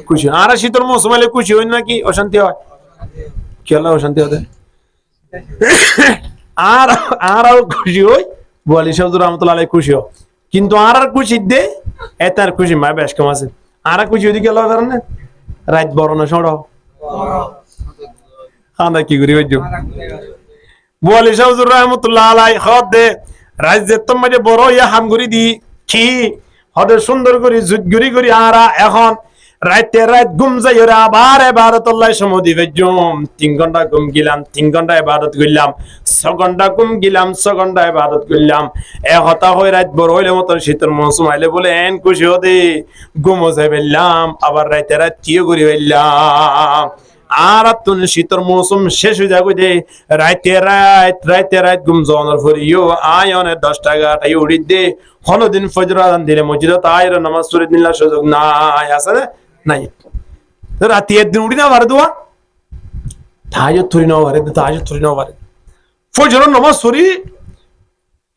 খুশি আর শীতর মৌসুম আলে খুশি হই নাকি অশান্তি হয় কি আল্লাহ অশান্তি হয় আর আর খুশি হই বলি শাহ হুজুর রাহমাতুল্লাহ আলাইহি খুশি হয় কিন্তু আর খুশি দে এতার খুশি মা বেশ কম আছে আর খুশি হই কি আল্লাহ কারণে রাত বড় না সড় আমরা কি করি হইছো বলি শাহ হুজুর রাহমাতুল্লাহ আলাইহি খদ দে রাজ্যের তো মাঝে বড় ইয়া হামগুড়ি দি কি হদে সুন্দর করে জুতগুড়ি করি আরা এখন রাতে রাত ঘুম যাই ওরা আবার ইবাদতুল্লাহ সমদি বেজম 3 ঘন্টা ঘুম গিলাম 3 ঘন্টা ইবাদত করলাম 6 ঘন্টা ঘুম গিলাম 6 ঘন্টা ইবাদত করলাম এ হতা হই রাত বড় হইলে মত শীতের মৌসুম আইলে বলে এন খুশি হদে ঘুম যাই বেললাম আবার রাতে রাত কি করি বেললাম আর তুন শীতর মৌসুম শেষ হয়ে যাবে দে রাতে রাত ঘুম যাওয়ার পরিও আয়নে 10 টাকা টাই উড়ি দে কোনদিন ফজর আযান দিলে মসজিদে আয়ের নামাজ পড়ে দিলা সুযোগ নাই আছে না নাই রাতে একদিন উড়ি না পারে দোয়া তাহাজ্জুদ তুরি না পারে তাহাজ্জুদ তুরি না পারে ফজর নামাজ পড়ি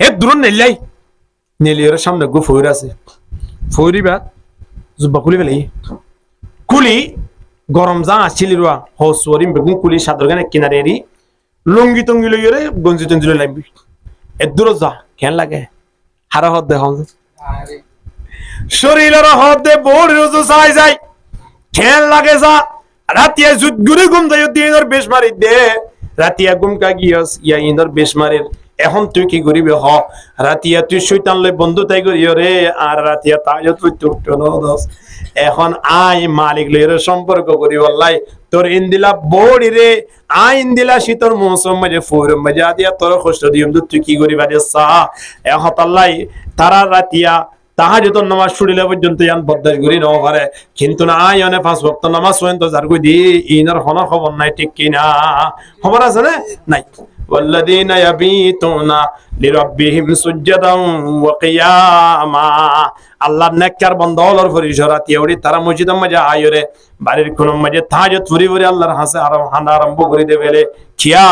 এক দূর নেলাই নেলির সামনে গো ফইর আছে ফইরিবা জুব্বা খুলি ফেলাই খুলি গরম যা আসছিল রুয়া হসরিম বেগুন কুলি সাদর গানে কিনারে রি লুঙ্গি টঙ্গি লইরে গঞ্জি টঞ্জি লাইবি এদুর যা কেন লাগে হারা হদ দে হন শরীরের হদ দে বড় রোজ চাই যায় কেন লাগে যা রাতিয়া জুত গুরি ঘুম যায় দিনের বেশ মারি দে রাতিয়া ঘুম কা গিয়স ইয়া ইন্দর বেশ মারের এখন তুই কি করিবি হ রাতিয়া তুই শয়তান লই বন্ধু তাই করি রে আর রাতিয়া তাজত তুই উঠতো না দস এখন আই মালিক লইরে সম্পর্ক করি আল্লাহ তোর ইন্দিলা বড়ি রে আই ইন্দিলা শীতর মৌসুম মাঝে ফুরম মাঝে দিয়া তোর কষ্ট দিম তুই কি করিবা রে সা এখন আল্লাহ তারা রাতিয়া তাহাজ্জুদ নামাজ ছুড়িলে পর্যন্ত ইয়ান বদদাস করি ন পারে কিন্তু না আই অনে 5 ওয়াক্ত নামাজ পড়েন তো যার কই দি ইনার হন খবর নাই ঠিক কি না খবর আছে না নাই والذين يبيتون لربهم سجدا وقياما আল্লাহর নেককার বান্দাওয়ালার পরিসরাত ইউরি তারা মসজিদের মাঝে আয়রে বাড়ির কোন মাঝে তাহাজ্জুদ ফুরি ফুরি আল্লাহর হাসে আরম্ভ করে দেবেলে কিয়া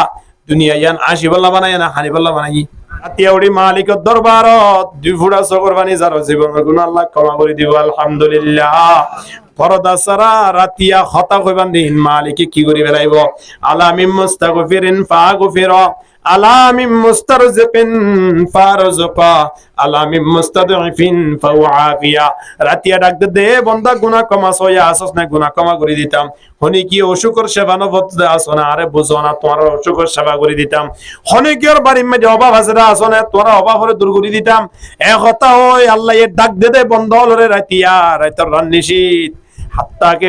দুনিয়া ইয়ান আশি বল্লা বানায় না হানি বল্লা বানাই আতিয়াউড়ি মালিকের দরবারত দুই ফুড়া চকর বানি যার জীবনের গুনাহ আল্লাহ ক্ষমা করে দিব আলহামদুলিল্লাহ পরদা সারা রাতিয়া হতা কইবান দিন মালিকে কি করি বেলাইব আলামিম মুস্তাগফিরিন ফাগফিরা আলামিম মুস্তারজিকিন ফারজুকা আলামিম মুস্তাদঈফিন ফাউআফিয়া রাতিয়া ডাক দে বন্দা গুনাহ ক্ষমা সয়া আসস না গুনাহ ক্ষমা করে দিতাম হনি কি অসুকর সেবা নবত আসনা আরে বুঝনা তোমার অসুকর সেবা করে দিতাম হনি কি ওর বাড়ির মধ্যে অভাব আছে আসনা তোরা অভাব হলে দূর করে দিতাম এক কথা ওই আল্লাহ এর ডাক দে বন্ধ হলরে রাতিয়া রাইতর রান্নিশীত হাত্তাকে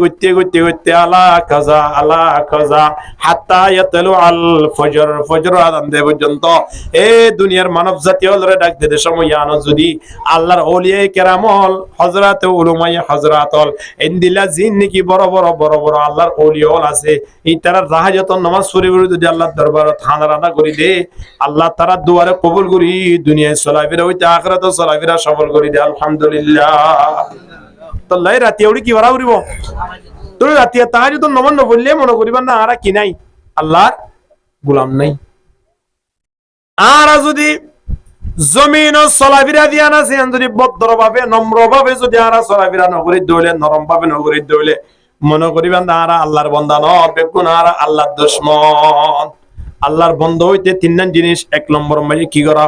গইতে আলা কাজা হাত্তা ইয়াতলু আল ফজর আযান দে পর্যন্ত এই দুনিয়ার মানব জাতি হলরে ডাক দে সময় আনো যদি আল্লাহর ওলিয়ে কেরামল হযরত উলামায়ে হযরতল ইনদিলা জিন নাকি বড় বড় আল্লাহর ওলিয়ল আছে এই তারা রাহাজত নামাজ পড়ি যদি আল্লাহর দরবারে থানার আদা করি দে আল্লাহ তারা দুয়ারে কবুল করি দুনিয়ায় চলাফেরা হইতে আখিরাতে চলাফেরা সফল করি দে আলহামদুলিল্লাহ তো লাই রাতি ওড়ি কি বাড়া উড়িব তুই রাতি তাহাজ্জুদ নমন বললে মনে করিবা না আর কি নাই আল্লাহর গোলাম নাই আর যদি জমিন চলাফেরা দিয়া না সেন যদি ভদ্রভাবে নম্রভাবে যদি আর চলাফেরা নকরি দইলে নরম ভাবে নকরি দইলে মনে করিবা না আর আল্লাহর বান্দা ন বেগুন আর আল্লাহর দুশমন আল্লাহর বন্ধ হইতে তিনজন জিনিস এক নম্বর মাঝে কি করা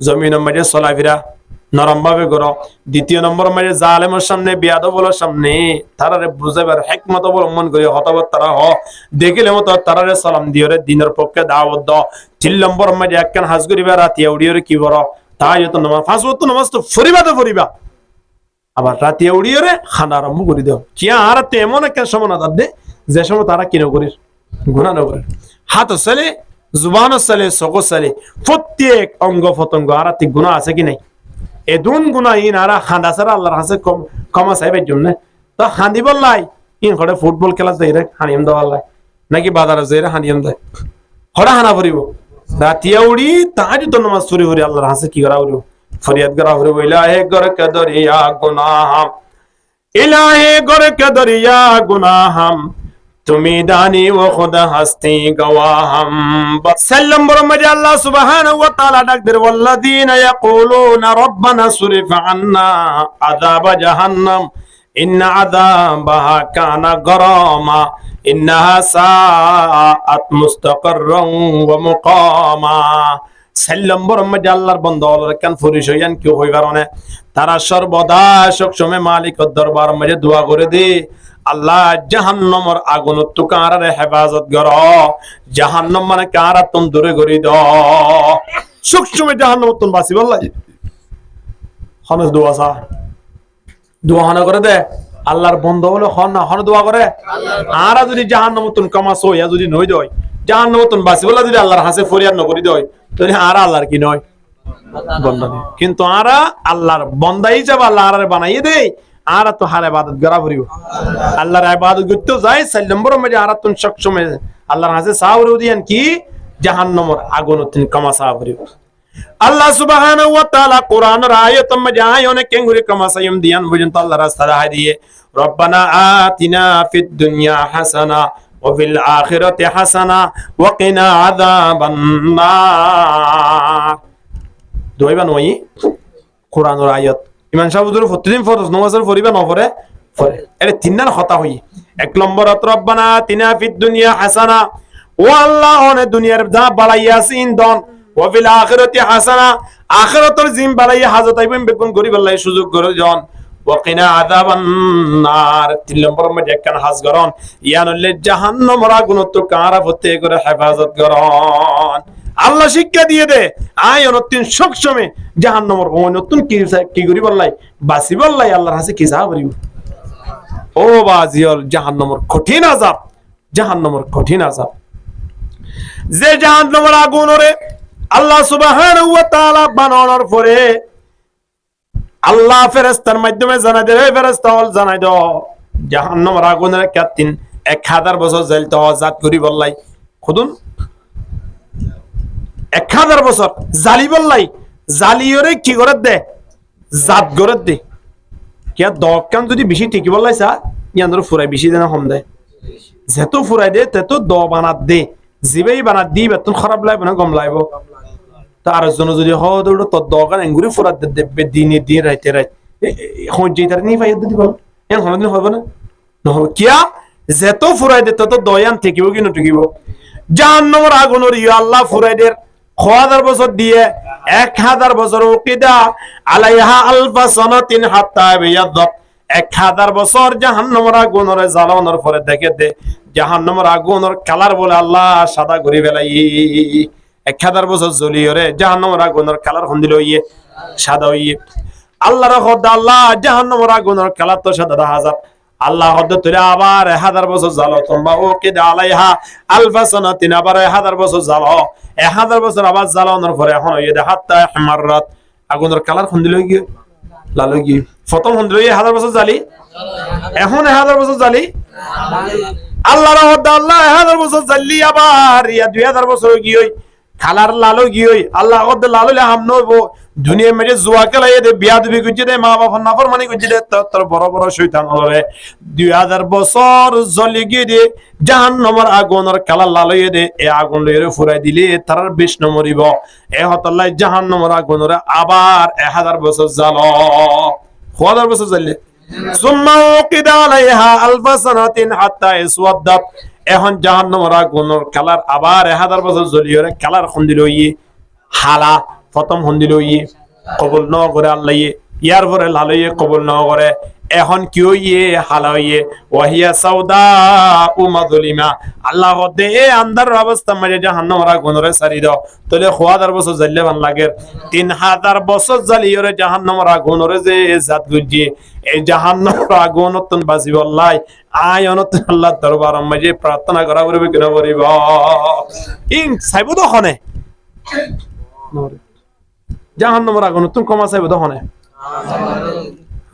জমিনের মাঝে চলাফেরা নরম ভাবে করো দ্বিতীয় নম্বর মাঝে জালেমের সামনে বিয়াদবের সামনে তারারে বুঝাবার হিকমত অবলম্বন করে হতবত তারা হ দেখিলে মতো তারারে সালাম দিয়রে দিনের পক্ষে দাওয়াত দাও তিন নম্বর মাঝে একখান হাজ করিবা রাতি উড়িয়রে কি করো তাহাজ্জুদ নামাজ পাঁচ ওয়াক্ত নামাজ তো ফরিবা আবার রাতি উড়িয়রে খানা আরম্ভ করে দাও কি আর তেমন একটা সময় না তাদের যে সময় তারা কিনো করিস গুনাহ না করে হাত চলে জুবান চলে চোখ চলে প্রত্যেক অঙ্গ প্রত্যঙ্গ আর গুনাহ আছে কি নাই এদুন গুনা ইন আর খান্দা ছাড়া আল্লাহর কাছে ক্ষমা চাইবার জন্য তো খান্দি বললাই ইন করে ফুটবল খেলা যাই রে হানিয়াম দেওয়াল্লাই নাকি বাজারে যাই রে হানিয়াম দেয় হরা হানা পড়িব রাতিয়া উড়ি তাহাজ্জুদ নামাজ পড়ি হরি আল্লাহর কাছে কি করা হরিব ফরিয়াদ করা হরিব ইলাহে গর কে দরিয়া গুনাহাম ইলাহে গর কে দরিয়া গুনাহাম তুমি দানি ও খুদা হস্তি গওয়াহাম সাল্লাম বরমজি আল্লাহ সুবহানাহু ওয়া তাআলা ডাকদের ওয়াল্লাযীনা ইয়াকুলুনা রাব্বানা সুরিফ আন্না আযাব জাহান্নাম ইন্না আযাবাহা কানা গরামা ইন্নাহা সাআত মুস্তাকাররান ওয়া মুকামা সাল্লাম বরমজি আল্লাহর বান্দাওয়ালার কান ফরিশ হইয়ান কি হই কারণে তারা সর্বদা সবসময় মালিকের দরবার মধ্যে দোয়া করে দে আল্লাহ জাহান্নামের আগুন তো কারারে হেফাজত কর জাহান্নাম মানে কারা তুম দূরে করি দ সবসময় জাহান্নাম তুম বাঁচি বললাই হনস দোয়া হানা করে দে আল্লাহর বন্ধ হলো হন দোয়া করে আর যদি জাহান্নাম তুম কামাস হইয়া যদি নই দয় জাহান্নাম তুম বাঁচি বললা যদি আল্লাহর হাসে ফরিয়াদ নকরি দয় তাহলে আর আল্লাহর কি নয় বন্ধা কিন্তু আর আল্লাহর বন্ধা হিসাবে আল্লাহ আর বানাইয়ে দেয় আর তো হার ইবাদত করা পড়িব আল্লাহর ইবাদত করতে যাই 4 নম্বর মধ্যে আর তুমি সক্ষম আল্লাহর কাছে সাওরে দিয়ান কি জাহান্নামের আগুন তুমি কামাসা পড়িব আল্লাহ সুবহানাহু ওয়া তাআলা কোরআনের আয়াত মধ্যে অনেক কেঙ্গুরি কামাসায়ম দিয়ান পর্যন্ত আল্লাহর রাস্তা দেখাই দিয়ে রব্বানা আতিনা ফিদ দুনিয়া হাসানা ওয়া ফিল আখিরাতি হাসানা ওয়া কিনা আযাবান নার দইবা নই কোরআনের আয়াত ইমান সাহেবুর প্রতিদিন ফরজ নামাজের পড়িবা না পড়ে এর তিনটার কথা হই এক নম্বর রব্বানা আতিনা ফিদ দুনিয়া হাসানা ও আল্লাহ অনে দুনিয়ার যা বালাইয়া আছে ইন্ধন ওয়া ফিল আখিরাতি হাসানা আখিরাতের জিম বালাইয়া হাজত আইবেন বেগুন গরিব আল্লাহ সুযোগ করে জন ওয়া কিনা আযাবান নার তিন নম্বর মধ্যে একখান হাজ করন ইয়ানুল জাহান্নামের আগুন তো কারা হতে করে হেফাজত করন আল্লাহ শিক্ষা দিয়ে দে আয় নতুন সবসময় জাহান্নামের ও নতুন কি করি বললাই বাসি বললাই আল্লাহর কাছে কি চাও করিব ও বাজিল জাহান্নামের কঠিন আযাব যে জাহান্নামের আগুন রে আল্লাহ সুবহানাহু ওয়া তাআলা বানানোর পরে আল্লাহ ফেরেশতার মাধ্যমে জানাই দেয় ফেরেশতা হল জানাই দাও জাহান্নামের আগুনের কতদিন 1000 বছর জ্বলতে জাত করি বললাই খুদুন 1000 বছর জালি বললাই জালিয়রে কি করে দে জাত করে দে কিয়া দকান যদি বেশি ঠিকই বললাই সা ইয়ান্দর ফুরাই বেশি দেনা কম দেয় যেত ফুরাই দে তত দ বানাত দে জিবেই বানাত দি বেতন খারাপ লাগবে না কম লাগবে তার জন্য যদি হয় দৌড় তো দকান এঙ্গুরি ফুরাত দে দিনে দিন রাইতে রাইত হন যেটার নি পাই দিদি বল এন হনদিন হবে না নহবে কিয়া যেত ফুরাই দে তত দয়ান থাকিব কি নটিকিব জাহান্নামের আগুনের ইয়া আল্লাহ ফুরাই দে 1000 বছর দিয়ে 1000 বছর উকিদা আলাইহা আলফা সানাতিন হাত্তা বিয়াদাত 1000 বছর জাহান্নামের আগুনের জ্বালানোর পরে দেখে দে জাহান্নামের আগুনের কালার বলে আল্লাহ সাদা করে ফেলাই 1000 বছর জ্বলিয়ে রে জাহান্নামের আগুনের কালার হন্দিল হইয়ে সাদা হইয়ে আল্লাহর হদ আল্লাহ জাহান্নামের আগুনের কালার তো 70,000 আল্লাহ হদ তুলে আবার 1000 বছর জ্বালো তোমরা ওকে আলাইহা আলফা সানাতিন আবার 1000 বছর জ্বালো 1000 বছর আবার জ্বালানোর পরে এখন ওই হাত্তা হামাররাত আগুনের কালার কোন দিল গিয়ে লাল গিয়ে প্রথম কোন দিল 1000 বছর জ্বালি এখন 1000 বছর জ্বালি আল্লাহর হদ আল্লাহ 1000 বছর জ্বালি আবার 2000 বছর গিয়ে খালার লালো গিয়ে আল্লাহ হদ লালো হামনবো দুনিয়ার মধ্যে জুয়া খেলাই দে বিয়াদবি করছে দে মা বাবার নাফরমানি করছে দে তোর বড় বড় শয়তান হলে 2000 বছর জ্বলি গিয়ে দে জাহান্নামের আগুনের কালা লালইয়ে দে এই আগুন লইরে ফুরাই দিলে তার 20 মরিব এ হতাল্লাই জাহান্নামের আগুনের আবার 1000 বছর জ্বালো 1000 বছর জ্বললে সুম্মা উকিদা আলাইহা আলফা সানাতিন হাত্তা ইসওয়াদাত এখন জাহান্নামের আগুনের কালার আবার 1000 বছর জ্বলিয়ে কালার খুন দিল হালা প্রথম হন্দিল কবুল ন করে আল্লাহ ইয়ার পরে লালইয়ে কবুল ন করে এখন কি হইয়ে হালা হইয়ে ওয়াহিয়া সাউদা উমাদুলিমা আল্লাহ দে আন্দার অবস্থা মাঝে জাহান্নামের আগুনরে সারি দাও তাহলে 1000 বছর জ্বললে ভালো লাগে 3000 বছর জ্বালিয়ে জাহান্নামের আগুনরে যে জাত গুজি এই জাহান্নামের আগুনতন বাঁচিব আল্লাহ আয়নত আল্লাহ দরবার মাঝে প্রার্থনা করা করবে কেন করিব ইং সাইব তো হনে জাহান্নামের আগুন তুমি কমা চাইব তো হনে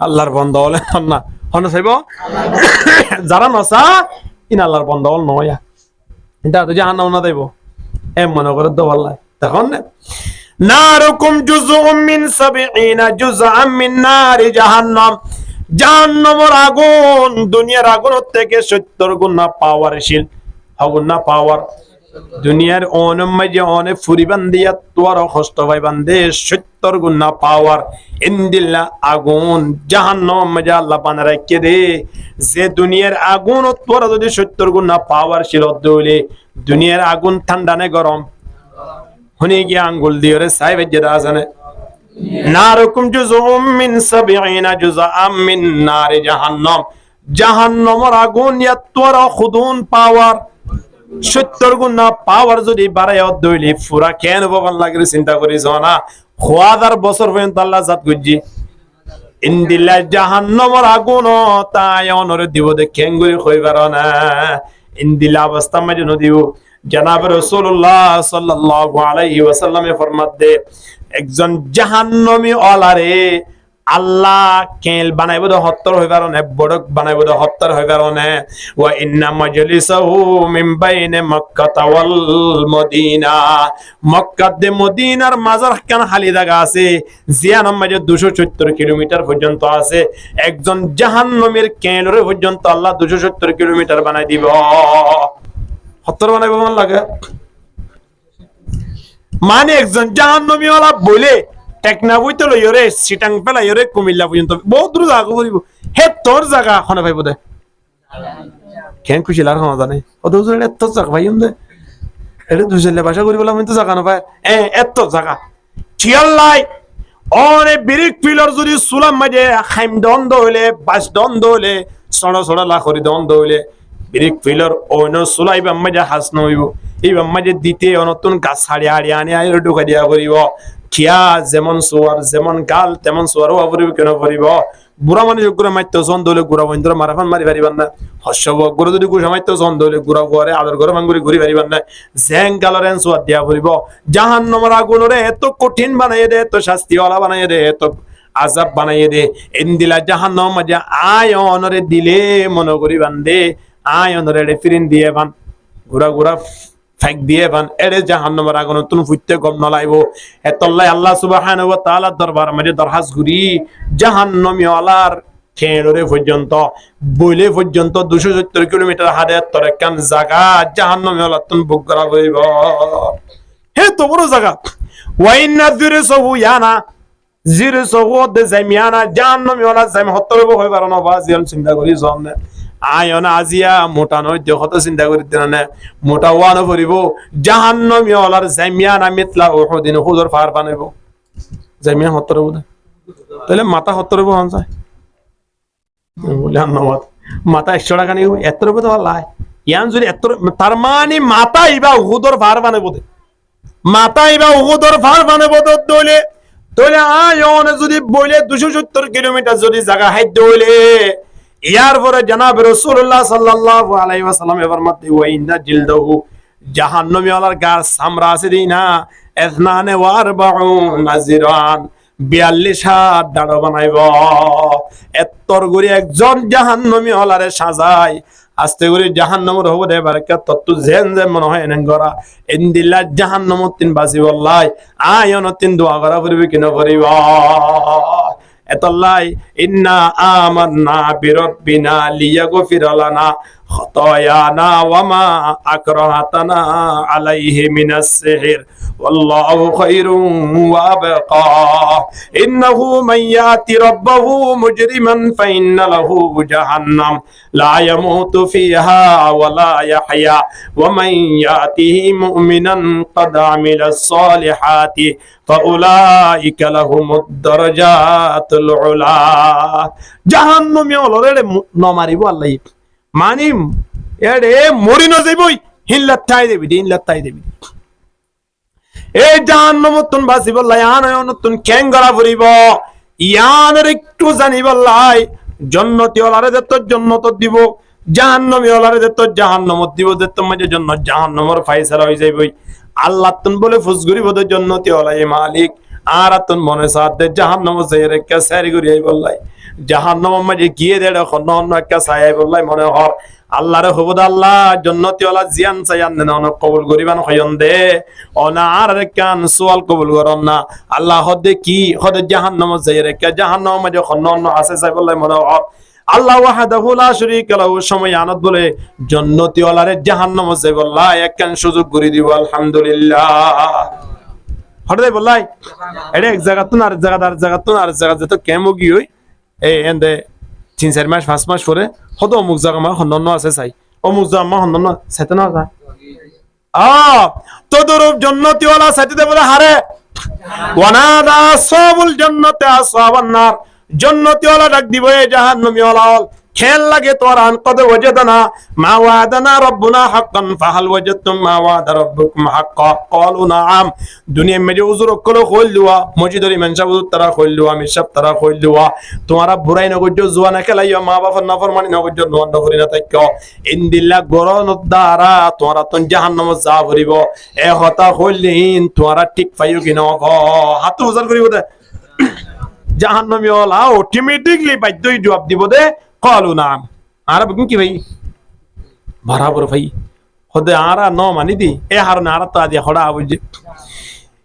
আল্লাহর বন্ধ হলে না হনে চাইব যারা নসা ইন আল্লাহর বন্ধ হল নয়া এটা তো জাহান্নাম না দেব এম মনে করে তো আল্লাহ তখন নারুকুম জুজউম মিন 70 জুজআম মিন নারি জাহান্নাম জাহান্নামের আগুন দুনিয়ার আগুন থেকে 70 গুণ পাওয়ারশীল আগুন না পাওয়ার দুনিয়ার অনমাজে অনে ফুরিবান দিয়া তোর কষ্ট পাইবান দে 70 গুণ পাওয়ার ইনদিল্লা আগুন জাহান্নাম মজা আল্লাহ বানা রাখে দে যে দুনিয়ার আগুন তোর যদি 70 গুণ পাওয়ার ছিল দলে দুনিয়ার আগুন ঠান্ডা না গরম হনে গিয়ে আঙ্গুল দিয়ে রে সাহেব যেটা জানে নারকুম জুজুম মিন 70 জুজআম মিন নারি জাহান্নাম জাহান্নামের আগুন ইয়া তোর খুদুন পাওয়ার 70 গুণ পাওয়ার যদি বাড়ায় দইলে পুরা কেন বাবা লাগে চিন্তা করি না 1000 বছর পর্যন্ত আল্লাহ জাত গুজি ইনদিল্লা জাহান্নামের আগুন তাই অনরে দিব দে কেঙ্গুরি কইবার না ইনদিল্লা অবস্থা মাঝে নদিও জনাব রাসূলুল্লাহ সাল্লাল্লাহু আলাইহি ওয়াসাল্লামে ফরমাত দে একজন জাহান্নামী ওলারে আল্লাহ কেল বানাইব দে হত্তর হইবার না বড়ক বানাইব দে হত্তর হইবার না ওয়া ইন্না মাজলিসাহু মিন বাইনে মক্কা ওয়াল মদিনা মক্কা দে মদিনার মাজার কান খালি জায়গা আছে জিয়ানাম মাঝে 270 কিলোমিটার পর্যন্ত আছে একজন জাহান্নামীর কেলরে পর্যন্ত আল্লাহ 270 কিলোমিটার বানাই দিব হত্তর বানাইব মন লাগে মানে একজন জাহান্নামী ওলা বলে টেকনা বইতে লইরে সিটাং পেলা ইরে কুমিল্লা পর্যন্ত বহুত দূর জায়গা করিব হে তোর জায়গা খনে পাইব দে কেন কুশিলার হন জানে অত দূর এত জায়গা পাইম দে এটা দুজলে ভাষা করি বলা তো জায়গা না পায় এত জায়গা চিয়াল্লাই অনে বিরিক পিলর যদি সুলাম মাঝে খাইম দন্দ হইলে বাস দন্দ হইলে সড়া সড়া লাখরি দন্দ হইলে বিরিক পিলর অন সুলাই বাম্মাজে হাস নইব এই বাম্মাজে দিতে অনতুন গাছ ছাড়ি হাড়ি আনি আই ঢুকা দিয়া করিব কিয়া যেমন সোয়ার যেমন গাল তেমন সোয়ারও অপরিব কেন করিব বুড়া মানে গুড়া মাইতে চন্দ হলে গুড়া বন্ধুরা মারাফান মারি পারিবান না হস্যব গুড়া যদি গুড়া মাইতে চন্দ হলে গুড়া ঘরে আদর ঘরে ভাঙ্গুরি ঘুরি পারিবান না জেং গালের সোয়ার দিয়া করিব জাহান্নামের আগুনরে এত কঠিন বানাইয়ে দে এত শাস্তিওয়ালা বানাইয়ে দে এত আযাব বানাইয়ে দে ইনদিলা জাহান্নাম মাঝে আয়নরে দিলে মনে করি বান্দে আয়নরে ফিরিন দিয়ে বান গুড়া গুড়া ফেক দিয়ে বান এড়ে জাহান্নামের আগুন তুন ফুইতে গম নলাইব এতল্লাই আল্লাহ সুবহানাহু ওয়া তাআলা দরবার মাঝে দরহাস গুরি জাহান্নামী ওয়ালার কেড়রে পর্যন্ত বইলে পর্যন্ত 270 কিলোমিটার হাদে তরে কান জায়গা জাহান্নামী ওয়ালা তুন বুক করা হইব হে তো বড় জায়গা ওয়াইনা যিরসহু ইয়ানা যিরসহু দে জামিয়ানা জাহান্নামী ওয়ালা জাম হতরব হইবার না বাজিয়াল চিন্তা করি জনে আয়ন আজিয়া মোটা নয় দেখো চিন্তা করি না মোটা ওয়ানো করিব জাহান্নামী ওলার জামিয়ানা মিতলা উহুদিন হুজুর ফার বানাইব জামিয়া হতরব তাহলে মাথা হতরব হন যায় বলে ধন্যবাদ মাথা 100 টাকা নিও এতরব তো আল্লাহ ইয়ান যদি এত তার মানে মাথা ইবা হুজুর ফার বানাইব মাথা ইবা হুজুর ফার বানাইব দলে তাহলে আয়নে যদি বলে 270 কিলোমিটার যদি জায়গা হাইতে হইলে ইয়ার পরে জনাব রাসূলুল্লাহ সাল্লাল্লাহু আলাইহি ওয়াসাল্লাম এবার মতে ওয়া ইন্না জিলদাহু জাহান্নামী ওয়ালার গার সামরা আছে দিনা ইসনানে ওয়া 40 জিরান 42 হাত দাঁড় বানাইব। এত্তর করে একজন জাহান্নামী ওয়ালারে সাজায় আস্তে করে জাহান্নামের হবো দে বারকা তত্ত্ব জেন যে মনে হয় এনে গরা ইনদিল্লাহ জাহান্নামত তিন বাসি বললাই আয়ন তিন দোয়া করা পড়বে কিনা করিব এতল্লাই ইন্না আমান্না বিরাব্বিনা লিয়াগফির লানা খাতায়ানা ওয়া মা আকরাহাতানা আলাইহি মিনাস সিহর ওয়াল্লাহু খায়রুম ওয়া আবকা ইন্নাহু মান ইয়াতি রাব্বাহু মুজরিমান ফাইন্না লাহু জাহান্নাম লা ইয়ামুতু ফিহা ওয়া লা ইয়াহইয়া ওয়া মান ইয়াতিহি মুমিনান ক্বাদ আমিলাস সালিহাতি ফাউলাইকা লাহুমুদ দারাজাতুল উলা। জাহান্নামী অলরে নমারিব আল্লাহ মানি এডে মরি ন যাইবই হিল্লাতাই দেবি হিল্লাতাই দেবি এই জাহান্নামতুন বাসি বললাই আনয়নতুন কেঙ্গরা ফুরিব ইয়ানের একটু জানি বললাই জান্নাতি ওলারে দে তো জান্নাত দিব জাহান্নামী ওলারে দে তো জাহান্নামত দিব দে তো মাঝে জান্নাত জাহান্নামের ফয়সালা হই যাইবই আল্লাহ তুন বলে ফুসগুরি বদে জান্নাতি ওলাই মালিক আর তুন মনে সাথে জাহান্নাম যাইরে কে সারি করি বললাই জাহান্নাম মাঝে গিয়ে দেড় অন্য একটা ছায় বললাই মনে হর আল্লাহরে হবুদ আল্লাহ জান্নাতি ওলা জিয়ান চায়ান না অনেক কবুল করিবান হয়ন দে অনা আর কান সওয়াল কবুল করন না আল্লাহ হদে কি হদে জাহান্নাম যাইরে কে জাহান্নাম মাঝে অন্য আছে চাই বললাই মনে হর আল্লাহ ওয়াহদাহু লা শারীকা লাহু সময় আনত বলে জান্নাতি ওলারে জাহান্নাম যাই বললাই একখান সুযোগ করে দিব আলহামদুলিল্লাহ হদে বললাই এটা এক জায়গা তুন আর জায়গা যেত কেমো কি হই এই এন্ডে 3-4 মাস 5 মাস পরে হতো অমুক জায়গা আমার হন্নন্ন আছে চাই অমুক জায়গা আমার হন্নন্ন চাইতে না যা তদরূপ জান্নাতি ওয়ালা চাইতে বলে হারে ওয়ানাদা সাবুল জান্নাতে আসহাবান নার জান্নাতি ওয়ালা ডাক দিব এ জাহান্নামী ওয়ালা খেল লাগে তোরা কদ ওয়াজাদনা মা ওয়াদানা রাব্বুনা হাক্কান ফাহাল ওয়াজাদতুম মা ওয়াদা রাব্বুকুম হাক্কা ক্বালু নাআম দুনিয়া মে যে উজুর কলো কইলুয়া মসজিদের ইমাম সাহেব তারা কইলুয়া মিশাব তারা কইলুয়া তোমারা বুরাই নগজ্জ জুয়ানা খেলাইয়া মা বাবার নাফরমানি নগজ্জ নন্দ করি না তাইক ইনদিল্লা গরন দ্বারা তোরা তন জাহান্নাম যা ভরিব এ হতা কইলিন তোরা ঠিক পাইও কি না হাত উজার করিব দে জাহান্নামী ওয়ালা অটোমেটিকলি বাধ্যই জবাব দিব দে قالوا نعم عرب কি ভাই বরাবর ভাই হদে আরা ন মানি দি এ হার না আরা তা দিয়া খড়া বুঝে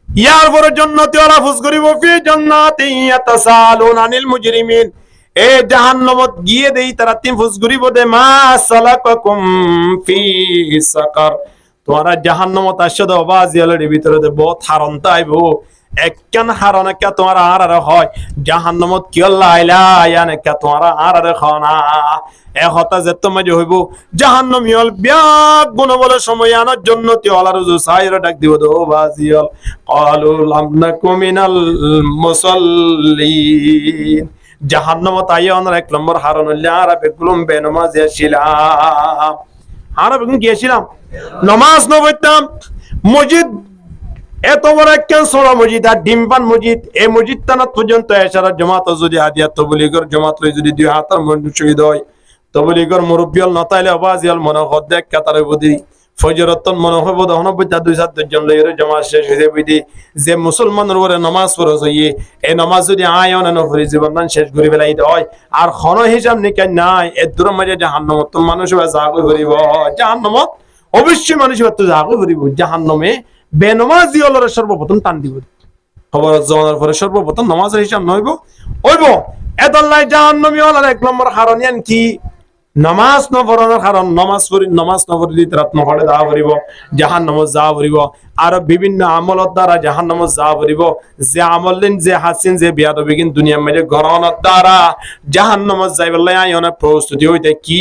ইয়ার পরে জান্নাতি ওয়ালা ফুস করিব ফি জান্নাতি ইয়াতাসালুন আনিল মুজরিমিন এ জাহান্নামত গিয়ে দেই তারা তিন ফুস করিব দে মা সালাকাকুম ফি সাকার তোরা জাহান্নামত আসদ বাজিয়ালের ভিতরে দে বহুত হারন তাইবো একখান হারন কে তোমার আর হয় জাহান্নামত কি আল্লাহ আইলা ইয়ানে কে তোমার আর খানা এ হতা যে তোমার হইব জাহান্নামী হল ব্যাগ গুণ বলে সময় আনার জন্য তি আল্লাহর রুজু সাইরা ডাক দিব দো বাজিয়াল ক্বালু লাম নাকুম মিনাল মুসাল্লিন জাহান্নামত আইয়ানোর এক নম্বর হারন হইলে আর বেগুলম বেনমাজ ছিলাম আর বেগুন গিয়েছিলাম নামাজ ন পড়তাম মসজিদ এত বড় একটা সোনা মসজিদ আর ডিমপান মসজিদ এই মসজিদ টানা পর্যন্ত এছাড়া জমাত যদি আদিয়া তবলিগর জমাত লই যদি 2 হাতের মধ্যে শহীদ হয় তবলিগর মুরব্বিয়াল নতাইলে আবাজিয়াল মনে হদ দেখ কাতারে বুদি ফজরতন মনে হবে 90 জন লইরে জমাত শেষ হয়ে বুদি যে মুসলমানের উপরে নামাজ ফরজ হইয়ে এই নামাজ যদি আয়ন না ফরি জীবন শেষ করে ফেলাই হয় আর খন হিসাব নিকাই নাই এর দূর মাঝে জাহান্নামত মানুষ জাগো করিব জাহান্নামত অবশ্যই মানুষ জাগো করিব জাহান্নামে বেনমাজি ওলারে সর্বপ্রথম টান দিব খবর জমানোর পরে সর্বপ্রথম নামাজের হিসাব নইব হইব এদল্লাই জাহান্নামী ওলার এক নম্বর হারনিয়ান কি নামাজ ন পড়ানোর কারণ নামাজ ন পড়ি রাত ন পড়ে দা পড়িব জাহান্নামত যা পড়িব আর বিভিন্ন আমলত দ্বারা জাহান্নামত যা পড়িব যে আমল দিন যে হাসিন যে বিয়াদবি কিন দুনিয়ার মধ্যে গরনত দ্বারা জাহান্নামত যাইবলাই আয়না প্রস্তুতি হইতে কি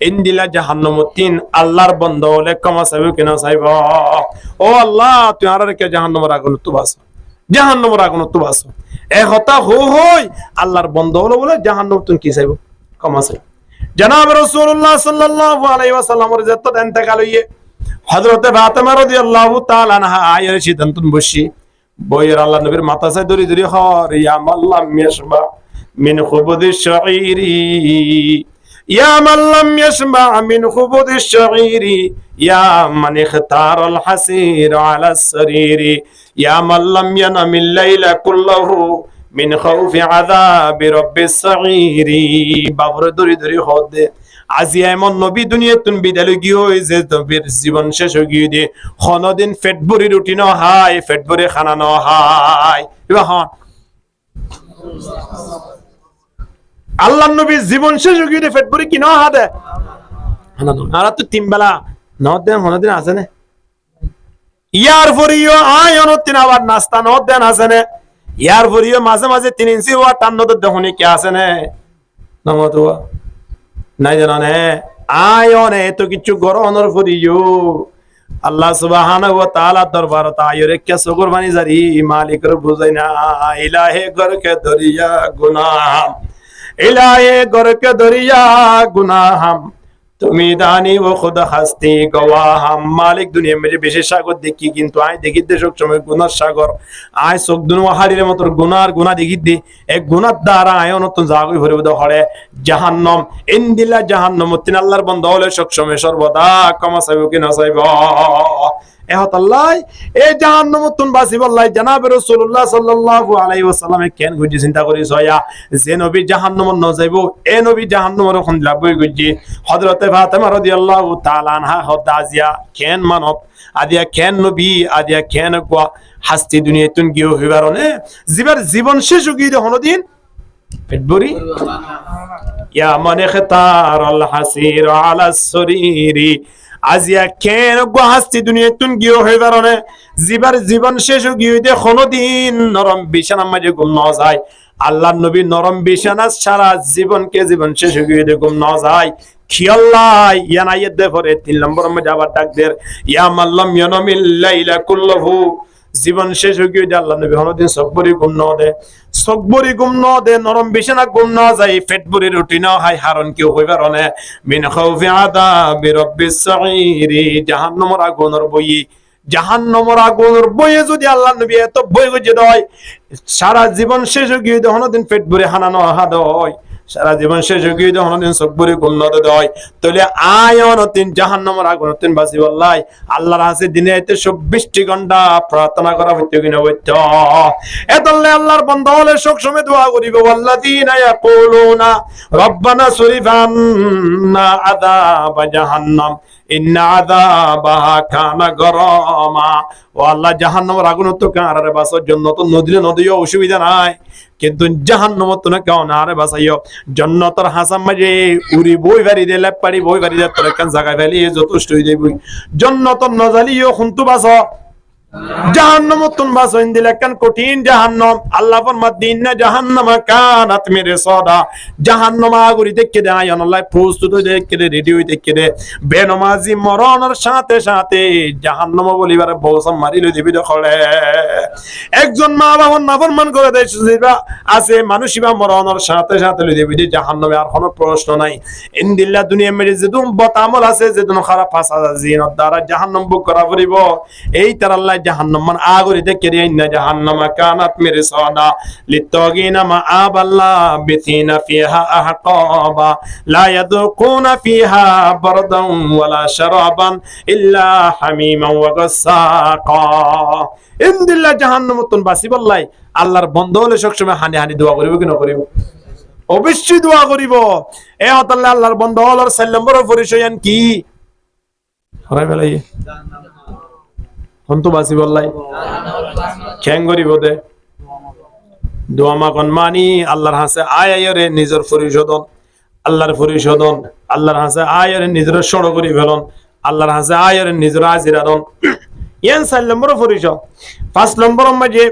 ইনদিলা জাহান্নামত তিন আল্লাহর বন্ধ হলে কমা চাইব কিনা চাইব ও আল্লাহ তুই আর কে জাহান্নামের আগুন তো বাস জাহান্নামের আগুন তো বাস এ হতা হই আল্লাহর বন্ধ হলো বলে জাহান্নাম তুমি কি চাইব কমা চাইব জনাব রাসূলুল্লাহ সাল্লাল্লাহু আলাইহি ওয়াসাল্লামের যত ইন্তেকাল হইয়ে হযরতে ফাতেমা রাদিয়াল্লাহু তাআলা আনহা আয়ের সিদ্ধান্ত বসি বইয়ের আল্লাহ নবীর মাথা চাই দরি দরি হর ইয়া মাল্লাম ইয়াশবা মিন খুবুদিশ শাইরি ইয়া মাল্লাম ইয়াশবা মিন খুবুদিশ শাইরি ইয়া মান ইখতারাল হাসির আলা সরিরি ইয়া মাল্লাম ইয়ানামিল লাইলা কুল্লাহু মিন খাউফি আযাবি রাব্বিস সাইরি বাবরে দরি দরি হদে আজি এমন নবী দুনিয়াতুন বিদায় গিয়ে যে নবীর জীবন শেষ হয়ে গিয়ে দিয়ে কোনদিন পেট ভরি রুটি ন হাই পেট ভরি খানা ন হাই হন আল্লাহর নবীর জীবন শেষ হয়ে গিয়ে পেট ভরি কি ন হাদে আর তো তিন বেলা ন দেন কোনদিন আছে না ইয়ার পরিও আয় অনতিন আবার নাস্তা ন দেন আছে না ইয়ার পরিও মাঝে মাঝে 3 ইঞ্চি ওয়া টান্ন দেখুনি কি আছে না নমতোয়া নাই জানা নে আয়নে তো কিছু গরনের ফুরিও আল্লাহ সুবহানাহু ওয়া তাআলা দরবারত আয়রে কে কুরবানি জারি মালিকের বুঝাই না ইলাহে গরকে দরিয়া গুনাহ ইলাহে গরকে দরিয়া গুনাহ তুমি দানি ও খুদ হাস্তি গওয়াহ মালিক দুনিয়া মেরে বেশি সাগর দেখি কিন্তু আই দেখি দেশক সময় গুনার সাগর আই চোখ দুনো হারির মত গুনার গুনাহ দেখি দি এক গুনার দ্বারা আয়ন তো জাগই ভরে বদ হরে জাহান্নাম ইনদিলা জাহান্নাম তিন আল্লাহর বান্দা হলে সব সময় সর্বদা কমা চাইব কি না চাইব এহত আল্লাহ এই জাহান্নাম তুন বাসিব আল্লাহ জনাব রাসূলুল্লাহ সাল্লাল্লাহু আলাইহি ওয়াসাল্লামে কেন গুজি চিন্তা করি সয়া যে নবী জাহান্নাম ন যাইব এ নবী জাহান্নামের কোন লাভই গুজি হযরত ফাতেমা রাদিয়াল্লাহু তাআলা আনহা হদাজিয়া কেন মানব আদিয়া কেন নবী আদিয়া কেন গো হাস্তি দুনিয়া তুন গিয়ে হইবারনে জীবন জীবন শেষ গিয়ে হনদিন পেটবরি ইয়া মান ইখতার আল হাসির আলা সরিরি আজিয়া কেন গো হাস্তি দুনিয়া তুন গিয়ে হইবারনে জীবন শেষ গিয়ে হনদিন নরম বিছানা মাঝে ঘুম না যায় আল্লাহর নবী নরম বিছানা সারা জীবনকে জীবন শেষ গিয়ে ঘুম না যায় খিয়াল্লাহ ইয়ানাইয়ে দে পরে 3 নম্বর মধ্যে আবার ডাক দের ইয়া মাল্লাম ইয়ানামিল লাইলা কুল্লহু জীবন শেষ হয়ে গিয়ে আল্লাহ নবী হনদিন সকবরি গুম ন দে নরম বিছানা গুম না যায় পেট ভরি রুটি না হয় হারন কেউ হইবার অনে মিন খাউফি আযাবি রাব্বিস সাইরি জাহান্নামের আগুনের বইয়ে যদি আল্লাহ নবী এত বই গজে দেয় সারা জীবন শেষ হয়ে গিয়ে হনদিন পেট ভরি হানানো হাদয় সারা জীবন শেষ হয়ে গিয়ে হনদিন সকবরি গুম ন দেয় তাহলে আয়ন তিন জাহান্নামের আগুন তিন বাসি আল্লাহ আল্লাহর কাছে দিনে 24 ঘন্টা প্রার্থনা করা হইতো কিনা হইতো এতলে আল্লাহর বান্দা হলে সব সময় দোয়া করিব ওয়াল্লাযিনা ইয়াকুলুনা রব্বানা সরিফ আন্না আযাব জাহান্নাম ইন্না আযাবাহা কানা গরামা ও আল্লাহ জাহান্নামের আগুন তো কারারে বাঁচার জন্য তো নদীও অসুবিধা নাই কিন্তু জাহান্নাম তো না কেউ না রে বাঁচাইও জান্নাতের হাসাম মাঝে উড়ি বই বাড়ি দিলে পারি বই বাড়ি দিলে তোর কেন জায়গায় ফেলি যথেষ্ট হয়ে যাবি জান্নাতের নজালিও খুন্তু বাঁচো জাহান্নাম তুন বাঁচো দিলে কেন কঠিন জাহান্নাম আল্লাহ ফরমাদ্দিন না জাহান্নাম কানাত মেরে সদা জাহান্নাম আগুরি দেখে দে আয়ান আল্লাহ প্রস্তুত দেখে দে রেডি হই দেখে দে বেনমাজি মরণের সাথে সাথে জাহান্নাম বলিবার বৌসম মারি লই দিবি দখলে একজন মা বাবার নাফরমান করে দেয় আছে মানুষিবা মরণের সাথে সাথে লই দিবি জাহান্নামে আর কোনো প্রশ্ন নাই ইনদিল্লাহ দুনিয়া মেরে যে দুম বতামল আছে যে দুন খারাপ ফাসা জিনত দ্বারা জাহান্নাম বুক করা পড়িব এই তার আল্লাহ জাহান্নাম মান আগরি দেখে দেয় না জাহান্নাম কানাত মেরে সদা লিতাগিনা মা আবাল্লা বিতিনা ফিহা আহকাবা লা ইয়াদুকুনা ফিহা বারদান ওয়ালা শারাবান ইল্লা হামিমান ওয়া গাসাকা ইনদিল্লাহ জাহান্নাম তুন বাসিবাল্লাহ আল্লাহর বন্ধ হলে সব সময় হানি দোয়া করিব কি না করিব অবশ্যই দোয়া করিব এ আল্লাহ আল্লাহর বন্ধ হলার 4 নম্বর পরিচয়ন কি হরাই ফেলাই হন্তু বাসিবাল্লাহ কেন করিব দে দোয়া মাগন মানি আল্লাহর হাসে আয়রে নিজের পরিশোধন আল্লাহর পরিশোধন আল্লাহর হাসে আয়রে নিজের সড় করি ফেলন আল্লাহর হাসে আয়রে নিজের আজিরাদন ইয়ান 4 নম্বর পরিচয় 5 নম্বর মাঝে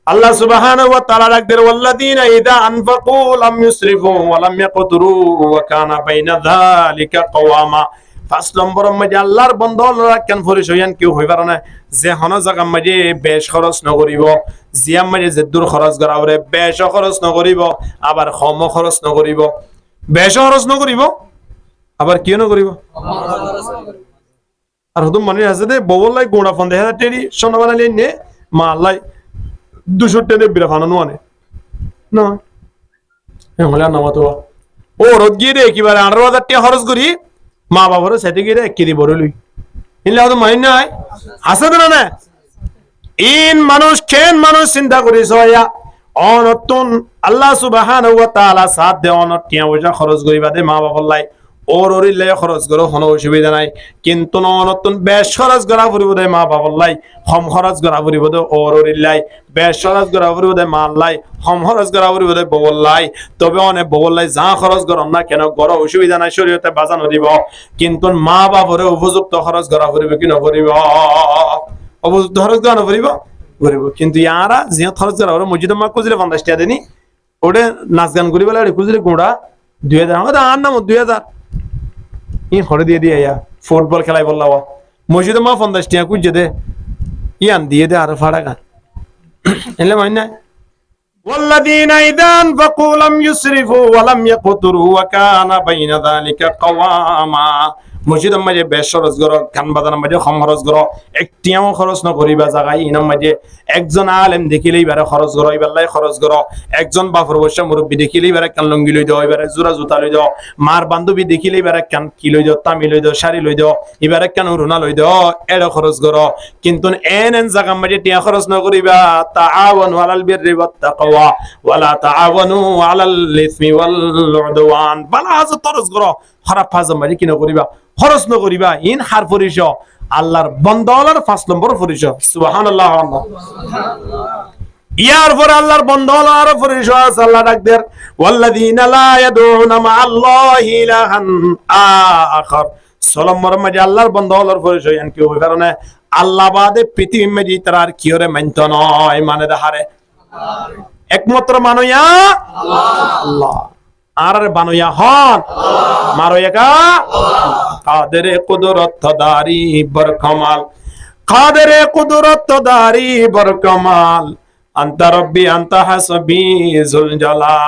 আল্লাহ সুবহানাহু ওয়া তাআলা রাখদের ওয়াল্লাযিনা ইযা আনফাকু লাম ইউসরিফু ওয়া লাম ইয়াকতুরু ওয়া কানা বাইনা যালিকা কওয়ামা 5 নম্বর মাঝে আল্লাহর বন্ধনরা কেন পরিচয়ন কেউ হইবার না যে হন জায়গা মাঝে বেশ খরচ নকরিব জিয়াম মাঝে যে দূর খরচ করাওরে বেশ খরচ নকরিব আবার কম খরচ নকরিব বেশ খরচ নকরিব আবার কি নকরিব আর হুদুম মনে আছে দে ববলাই গোড়া ফোন দেখা টেরি সোনা বানালি নে মা আল্লাহ 200 টাকা বিরা ফানানো আনে না হলে নামাতো ও রোদ গিয়ে রে একেবারে 18,000 টাকা খরচ করি মা বাবার সাথে গিয়ে এক কেজি বড় লই এলে হয়তো মাইন নাই আছে তো না ইন মানুষ কেন মানুষ চিন্তা করিস অনতুন আল্লাহ সুবহানাহু ওয়া তাআলা সাথ দে অনটিয়া ওজা খরচ করিবা দে মা বাবার লাই ওর ওরিলে খরচ করো কোনো অসুবিধা নাই কিন্তু নতুন বেশ খরচ করা পড়িব দে মা বাবার লাই কম খরচ করা পড়িব দে ওর ওরিলাই বেশ খরচ করা পড়িব দে মা লাই কম খরচ করা পড়িব দে ববল লাই তবে অনেক ববল লাই যা খরচ করম না কেন গড় অসুবিধা নাই শরীয়তে বাজানো দিব কিন্তু মা বাবারে উপযুক্ত খরচ করা পড়িব কি নপড়িব উপযুক্ত খরচ করা নপড়িব করিব কিন্তু ইয়ারা যে খরচ করা ওরা মসজিদে মা খুঁজলে 50 টাকা দেনি ওটা নাচ গান করি বলে খুঁজলে গোড়া 2000 আমাদের আর নাম 2000 ই হরে দিয়ে দিয়ে ইয়া ফুটবল খেলাই বললাম মসজিদে মা 50 টাকা খুঁজে দে ইয়ান দিয়ে দে আর ফাড়া গান এলে মাইন না والذين إذا أنفقوا لم يسرفوا ولم يقتروا وكان بين ذلك قواما মসজিদের মাঝে বেশ খরচ করো গান বাজানোর মাঝে কম খরচ করো একটিও খরচ নকরিবা জায়গায় ইনার মাঝে একজন আলেম দেখিলেই বারে খরচ করো এবারে খরচ করো একজন বাপর বসে মুরব্বী দেখিলেই বারে কান লঙ্গি লই দাও এবারে জোড়া জুতা লই দাও মার বান্ধবী দেখিলেই বারে কান কি লই দাও তামি লই দাও শাড়ি লই দাও এবারে কান রুনা লই দাও এড়ে খরচ করো কিন্তু এন জায়গার মাঝে টিয়া খরচ নকরিবা তাআওয়ানু আলাল বিররি ওয়াত তাকওয়া ওয়ালা তাআওয়ানু আলাল ইসমি ওয়াল উদওয়ান বালা আজ খরচ করো খারাপ ফাজ মাঝে কি নকরিবা খরচ নকরিবা ইন হার পরিশ আল্লাহর বন্দাওয়ালার 5 নম্বর পরিশ সুবহানাল্লাহ ইয়ার পর আল্লাহর বন্দাওয়ালার পরিশ আল্লাহ ডাক দেন ওয়াল্লাযিনা লা ইয়াদউনা মা আল্লাহি ইলাহান আখার নম্বর মাঝে আল্লাহর বন্দাওয়ালার পরিশ ইয়ান কি ওই কারণে আল্লাহ বাদে পৃথিবীর মাঝে তার কি ওরে মানতো নয় মানে দেখারে একমাত্র মানইয়া আল্লাহ আর বানুয়া হন মারো একা কাদেরে কুদরত দারি বরকমাল কাদেরে কুদরত দারি বরকমাল আনতা রব্বি আনতা হাসবি জুল জালাল